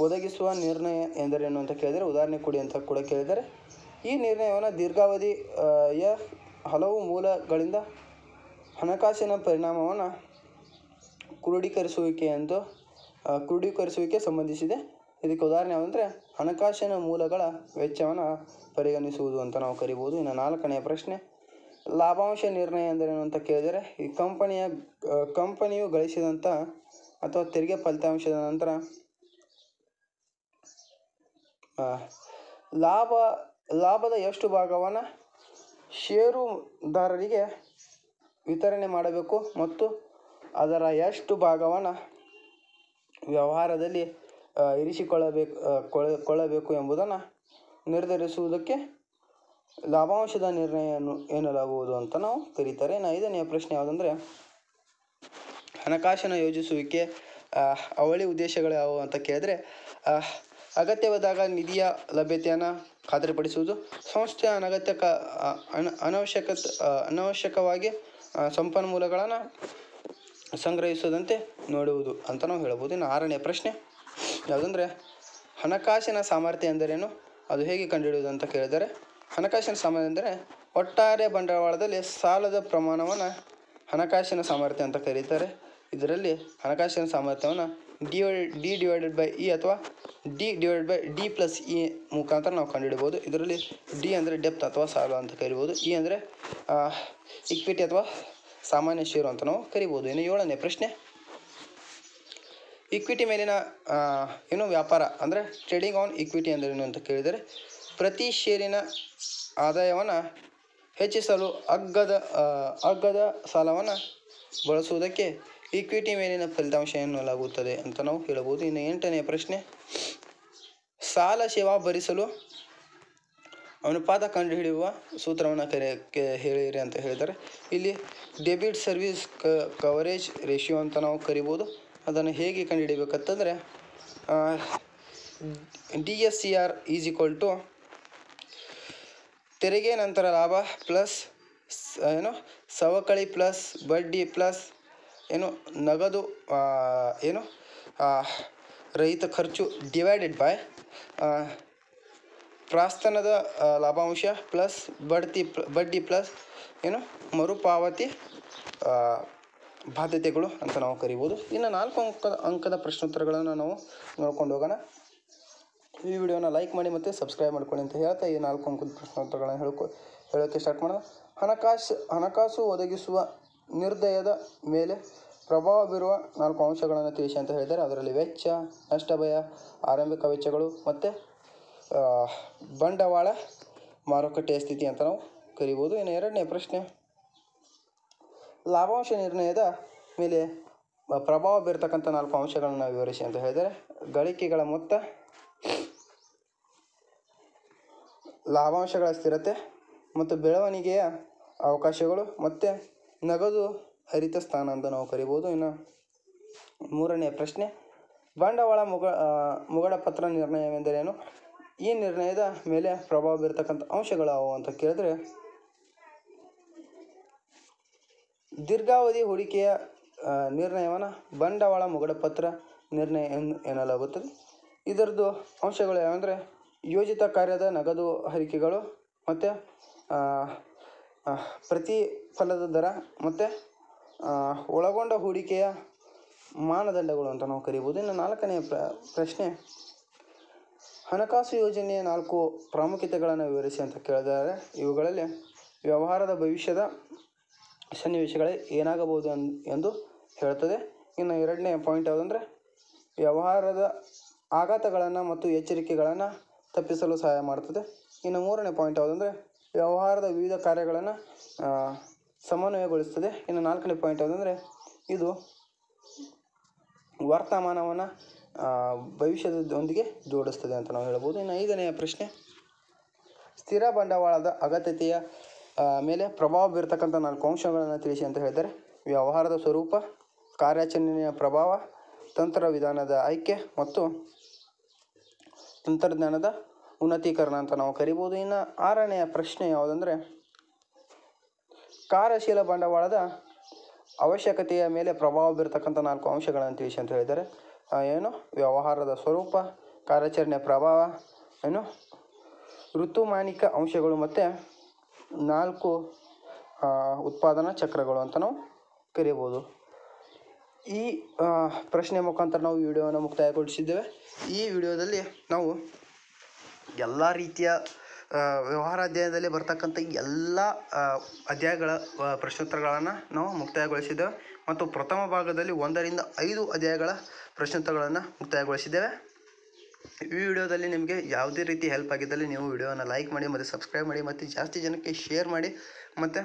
ಒದಗಿಸುವ ನಿರ್ಣಯ ಎಂದರೇನು ಅಂತ ಕೇಳಿದರೆ ಉದಾಹರಣೆ ಕೊಡಿ ಅಂತ ಕೂಡ ಕೇಳಿದರೆ ಈ ನಿರ್ಣಯವನ್ನು ದೀರ್ಘಾವಧಿಯ ಹಲವು ಮೂಲಗಳಿಂದ ಹಣಕಾಸಿನ ಪರಿಣಾಮವನ್ನು ಕ್ರೋಢೀಕರಿಸುವಿಕೆ ಸಂಬಂಧಿಸಿದೆ. ಇದಕ್ಕೆ ಉದಾಹರಣೆ ಯಾವುದಂದರೆ ಹಣಕಾಸಿನ ಮೂಲಗಳ ವೆಚ್ಚವನ್ನು ಪರಿಗಣಿಸುವುದು ಅಂತ ನಾವು ಕರಿಬೋದು. ಇನ್ನು 4ನೇ ಪ್ರಶ್ನೆ, ಲಾಭಾಂಶ ನಿರ್ಣಯ ಎಂದರೇನು ಅಂತ ಕೇಳಿದರೆ ಈ ಕಂಪನಿಯು ಗಳಿಸಿದಂಥ ಅಥವಾ ತೆರಿಗೆ ಫಲಿತಾಂಶದ ನಂತರ ಲಾಭದ ಎಷ್ಟು ಭಾಗವನ್ನು ಷೇರುದಾರರಿಗೆ ವಿತರಣೆ ಮಾಡಬೇಕು ಮತ್ತು ಅದರ ಎಷ್ಟು ಭಾಗವನ್ನು ವ್ಯವಹಾರದಲ್ಲಿ ಇರಿಸಿಕೊಳ್ಳಬೇಕು ಎಂಬುದನ್ನು ನಿರ್ಧರಿಸುವುದಕ್ಕೆ ಲಾಭಾಂಶದ ನಿರ್ಣಯ ಎನ್ನಲಾಗುವುದು ಅಂತ ನಾವು ಕರೀತಾರೆ. ಇನ್ನು 5ನೇ ಪ್ರಶ್ನೆ ಯಾವುದಂದರೆ ಹಣಕಾಸಿನ ಯೋಜಿಸುವಿಕೆ ಅವಳಿ ಉದ್ದೇಶಗಳು ಯಾವುವು ಅಂತ ಕೇಳಿದ್ರೆ ಅಗತ್ಯವಾದಾಗ ನಿಧಿಯ ಲಭ್ಯತೆಯನ್ನು ಖಾತರಿಪಡಿಸುವುದು, ಸಂಸ್ಥೆಯ ಅನಾವಶ್ಯಕವಾಗಿ ಸಂಪನ್ಮೂಲಗಳನ್ನು ಸಂಗ್ರಹಿಸದಂತೆ ನೋಡುವುದು ಅಂತ ನಾವು ಹೇಳ್ಬೋದು. ಇನ್ನು 6ನೇ ಪ್ರಶ್ನೆ ಯಾವುದಂದರೆ ಹಣಕಾಸಿನ ಸಾಮರ್ಥ್ಯ ಎಂದರೇನು, ಅದು ಹೇಗೆ ಕಂಡುಹಿಡಿಯುವುದು ಅಂತ ಕೇಳಿದರೆ ಹಣಕಾಸಿನ ಸಾಮರ್ಥ್ಯ ಎಂದರೆ ಒಟ್ಟಾರೆ ಬಂಡವಾಳದಲ್ಲಿ ಸಾಲದ ಪ್ರಮಾಣವನ್ನು ಹಣಕಾಸಿನ ಸಾಮರ್ಥ್ಯ ಅಂತ ಕರೀತಾರೆ. ಇದರಲ್ಲಿ ಹಣಕಾಸಿನ ಸಾಮರ್ಥ್ಯವನ್ನು D/E ಅಥವಾ D/D+E ಮುಖಾಂತರ ನಾವು ಕಂಡುಹಿಡಬಹುದು. ಇದರಲ್ಲಿ ಡಿ ಅಂದರೆ ಡೆಪ್ತ್ ಅಥವಾ ಸಾಲ ಅಂತ ಕರಿಬೋದು, ಇ ಅಂದರೆ ಇಕ್ವಿಟಿ ಅಥವಾ ಸಾಮಾನ್ಯ ಷೇರು ಅಂತ ನಾವು ಕರಿಬೋದು. ಇನ್ನು 7ನೇ ಪ್ರಶ್ನೆ ಇಕ್ವಿಟಿ ಮೇಲಿನ ವ್ಯಾಪಾರ ಅಂದರೆ ಟ್ರೇಡಿಂಗ್ ಆನ್ ಇಕ್ವಿಟಿ ಎಂದರೇನು ಅಂತ ಕೇಳಿದರೆ ಪ್ರತಿ ಷೇರಿನ ಆದಾಯವನ್ನು ಹೆಚ್ಚಿಸಲು ಅಗ್ಗದ ಸಾಲವನ್ನು ಬಳಸುವುದಕ್ಕೆ ಇಕ್ವಿಟಿ ಮೇಲಿನ ಫಲಿತಾಂಶ ಎನ್ನಲಾಗುತ್ತದೆ ಅಂತ ನಾವು ಹೇಳಬಹುದು. ಇನ್ನು 8ನೇ ಪ್ರಶ್ನೆ ಸಾಲ ಸೇವಾ ಭರಿಸಲು ಅನುಪಾತ ಕಂಡುಹಿಡಿಯುವ ಸೂತ್ರವನ್ನು ಹೇಳಿರಿ ಅಂತ ಹೇಳಿದ್ದಾರೆ. ಇಲ್ಲಿ ಡೆಬಿಟ್ ಸರ್ವಿಸ್ ಕವರೇಜ್ ರೇಷಿಯೋ ಅಂತ ನಾವು ಕರಿಬೋದು. ಅದನ್ನು ಹೇಗೆ ಕಂಡುಹಿಡಿಯಬೇಕಂತಂದರೆ DSCR = ತೆರಿಗೆ ನಂತರ ಲಾಭ ಪ್ಲಸ್ ಸವಕಳಿ ಪ್ಲಸ್ ಬಡ್ಡಿ ಪ್ಲಸ್ ನಗದು ರಹಿತ ಖರ್ಚು ಡಿವೈಡೆಡ್ ಬೈ ಪ್ರಾಸ್ತನದ ಲಾಭಾಂಶ ಪ್ಲಸ್ ಬಡ್ಡಿ ಪ್ಲಸ್ ಮರುಪಾವತಿ ಬಾಧ್ಯತೆಗಳು ಅಂತ ನಾವು ಕರಿಬೋದು. ಇನ್ನು 4 ಅಂಕದ ಪ್ರಶ್ನೋತ್ತರಗಳನ್ನು ನಾವು ನೋಡ್ಕೊಂಡು ಹೋಗೋಣ. ಈ ವಿಡಿಯೋನ ಲೈಕ್ ಮಾಡಿ ಮತ್ತು ಸಬ್ಸ್ಕ್ರೈಬ್ ಮಾಡ್ಕೊಳ್ಳಿ ಅಂತ ಹೇಳ್ತಾ ಈ 4 ಅಂಕದ ಪ್ರಶ್ನೋತ್ತರಗಳನ್ನು ಹೇಳೋಕ್ಕೆ ಸ್ಟಾರ್ಟ್ ಮಾಡೋಣ. ಹಣಕಾಸು ಒದಗಿಸುವ ನಿರ್ಣಯದ ಮೇಲೆ ಪ್ರಭಾವ ಬೀರುವ 4 ಅಂಶಗಳನ್ನು ತಿಳಿಸಿ ಅಂತ ಹೇಳಿದ್ದಾರೆ. ಅದರಲ್ಲಿ ವೆಚ್ಚ, ನಷ್ಟ ಭಯ, ಆರಂಭಿಕ ವೆಚ್ಚಗಳು ಮತ್ತು ಬಂಡವಾಳ ಮಾರುಕಟ್ಟೆಯ ಸ್ಥಿತಿ ಅಂತ ನಾವು ಕರಿಬೋದು. ಇನ್ನು 2ನೇ ಪ್ರಶ್ನೆ ಲಾಭಾಂಶ ನಿರ್ಣಯದ ಮೇಲೆ ಪ್ರಭಾವ ಬೀರತಕ್ಕಂಥ 4 ಅಂಶಗಳನ್ನು ವಿವರಿಸಿ ಅಂತ ಹೇಳಿದರೆ ಗಳಿಕೆಗಳ ಮೊತ್ತ, ಲಾಭಾಂಶಗಳ ಸ್ಥಿರತೆ ಮತ್ತು ಬೆಳವಣಿಗೆಯ ಅವಕಾಶಗಳು ಮತ್ತು ನಗದು ಹರಿತ ಸ್ಥಾನ ಅಂತ ನಾವು ಕರಿಬೋದು. ಇನ್ನು 3ನೇ ಪ್ರಶ್ನೆ ಬಂಡವಾಳ ಮುಗಡ ಪತ್ರ ನಿರ್ಣಯವೆಂದರೇನು, ಈ ನಿರ್ಣಯದ ಮೇಲೆ ಪ್ರಭಾವ ಬೀರತಕ್ಕಂಥ ಅಂಶಗಳು ಯಾವುವು ಅಂತ ಕೇಳಿದ್ರೆ ದೀರ್ಘಾವಧಿ ಹೂಡಿಕೆಯ ನಿರ್ಣಯವನ್ನು ಬಂಡವಾಳ ಮುಗಡ ಪತ್ರ ನಿರ್ಣಯ ಎನ್ನಲಾಗುತ್ತದೆ. ಇದರದ್ದು ಅಂಶಗಳು ಯಾವೆಂದರೆ ಯೋಜಿತ ಕಾರ್ಯದ ನಗದು ಹರಿಕೆಗಳು ಮತ್ತು ಪ್ರತಿಫಲದ ದರ ಮತ್ತು ಒಳಗೊಂಡ ಹೂಡಿಕೆಯ ಮಾನದಂಡಗಳು ಅಂತ ನಾವು ಕರಿಬೋದು. ಇನ್ನು 4ನೇ ಪ್ರಶ್ನೆ ಹಣಕಾಸು ಯೋಜನೆಯ 4 ಪ್ರಾಮುಖ್ಯತೆಗಳನ್ನು ವಿವರಿಸಿ ಅಂತ ಕೇಳಿದರೆ ಇವುಗಳಲ್ಲಿ ವ್ಯವಹಾರದ ಭವಿಷ್ಯದ ಸನ್ನಿವೇಶಗಳೇ ಏನಾಗಬಹುದು ಎಂದು ಹೇಳ್ತದೆ. ಇನ್ನು 2ನೇ ಪಾಯಿಂಟ್ ಯಾವುದಂದರೆ ವ್ಯವಹಾರದ ಆಘಾತಗಳನ್ನು ಮತ್ತು ಎಚ್ಚರಿಕೆಗಳನ್ನು ತಪ್ಪಿಸಲು ಸಹಾಯ ಮಾಡ್ತದೆ. ಇನ್ನು 3ನೇ ಪಾಯಿಂಟ್ ಯಾವುದಂದರೆ ವ್ಯವಹಾರದ ವಿವಿಧ ಕಾರ್ಯಗಳನ್ನು ಸಮನ್ವಯಗೊಳಿಸ್ತದೆ. ಇನ್ನು 4ನೇ ಪಾಯಿಂಟ್ ಯಾವುದಂದರೆ ಇದು ವರ್ತಮಾನವನ್ನು ಭವಿಷ್ಯದೊಂದಿಗೆ ಜೋಡಿಸ್ತದೆ ಅಂತ ನಾವು ಹೇಳ್ಬೋದು. ಇನ್ನು 5ನೇ ಪ್ರಶ್ನೆ ಸ್ಥಿರ ಬಂಡವಾಳದ ಅಗತ್ಯತೆಯ ಮೇಲೆ ಪ್ರಭಾವ ಬೀರತಕ್ಕಂಥ 4 ಅಂಶಗಳನ್ನು ತಿಳಿಸಿ ಅಂತ ಹೇಳಿದರೆ ವ್ಯವಹಾರದ ಸ್ವರೂಪ, ಕಾರ್ಯಾಚರಣೆಯ ಪ್ರಭಾವ, ತಂತ್ರ ವಿಧಾನದ ಆಯ್ಕೆ ಮತ್ತು ತಂತ್ರಜ್ಞಾನದ ಉನ್ನತೀಕರಣ ಅಂತ ನಾವು ಕರಿಬೋದು. ಇನ್ನು 6ನೇ ಪ್ರಶ್ನೆ ಯಾವುದಂದರೆ ಕಾರ್ಯಶೀಲ ಬಂಡವಾಳದ ಅವಶ್ಯಕತೆಯ ಮೇಲೆ ಪ್ರಭಾವ ಬೀರತಕ್ಕಂಥ 4 ಅಂಶಗಳನ್ನು ತಿಳಿಸಿ ಅಂತ ಹೇಳಿದ್ದಾರೆ. ವ್ಯವಹಾರದ ಸ್ವರೂಪ, ಕಾರ್ಯಾಚರಣೆಯ ಪ್ರಭಾವ, ಋತುಮಾನಿಕ ಅಂಶಗಳು ಮತ್ತು 4 ಉತ್ಪಾದನಾ ಚಕ್ರಗಳು ಅಂತ ನಾವು ಕರಿಬೋದು. ಈ ಪ್ರಶ್ನೆ ಮುಖಾಂತರ ನಾವು ವಿಡಿಯೋವನ್ನು ಮುಕ್ತಾಯಗೊಳಿಸಿದ್ದೇವೆ. ಈ ವಿಡಿಯೋದಲ್ಲಿ ನಾವು ಎಲ್ಲ ರೀತಿಯ ವ್ಯವಹಾರ ಅಧ್ಯಾಯದಲ್ಲಿ ಬರ್ತಕ್ಕಂಥ ಎಲ್ಲ ಅಧ್ಯಾಯಗಳ ಪ್ರಶ್ನೋತ್ತರಗಳನ್ನು ನಾವು ಮುಕ್ತಾಯಗೊಳಿಸಿದ್ದೇವೆ ಮತ್ತು ಪ್ರಥಮ ಭಾಗದಲ್ಲಿ 1 ರಿಂದ 5 ಅಧ್ಯಾಯಗಳ ಪ್ರಶ್ನೋತ್ತರಗಳನ್ನು ಮುಕ್ತಾಯಗೊಳಿಸಿದ್ದೇವೆ. ಈ ವಿಡಿಯೋದಲ್ಲಿ ನಿಮಗೆ ಯಾವುದೇ ರೀತಿ ಹೆಲ್ಪ್ ಆಗಿದ್ದಲ್ಲಿ ನೀವು ವಿಡಿಯೋವನ್ನು ಲೈಕ್ ಮಾಡಿ ಮತ್ತು ಸಬ್ಸ್ಕ್ರೈಬ್ ಮಾಡಿ ಮತ್ತು ಜಾಸ್ತಿ ಜನಕ್ಕೆ ಶೇರ್ ಮಾಡಿ ಮತ್ತು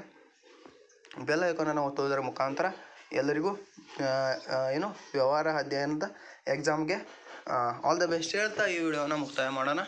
ಬೆಲ್ ಐಕಾನನ್ನು ಒತ್ತುವುದರ ಮುಖಾಂತರ ಎಲ್ಲರಿಗೂ ಏನು ವ್ಯವಹಾರ ಅಧ್ಯಯನದ ಎಕ್ಸಾಮ್ಗೆ ಆಲ್ ದ ಬೆಸ್ಟ್ ಹೇಳ್ತಾ ಈ ವಿಡಿಯೋನ ಮುಕ್ತಾಯ ಮಾಡೋಣ.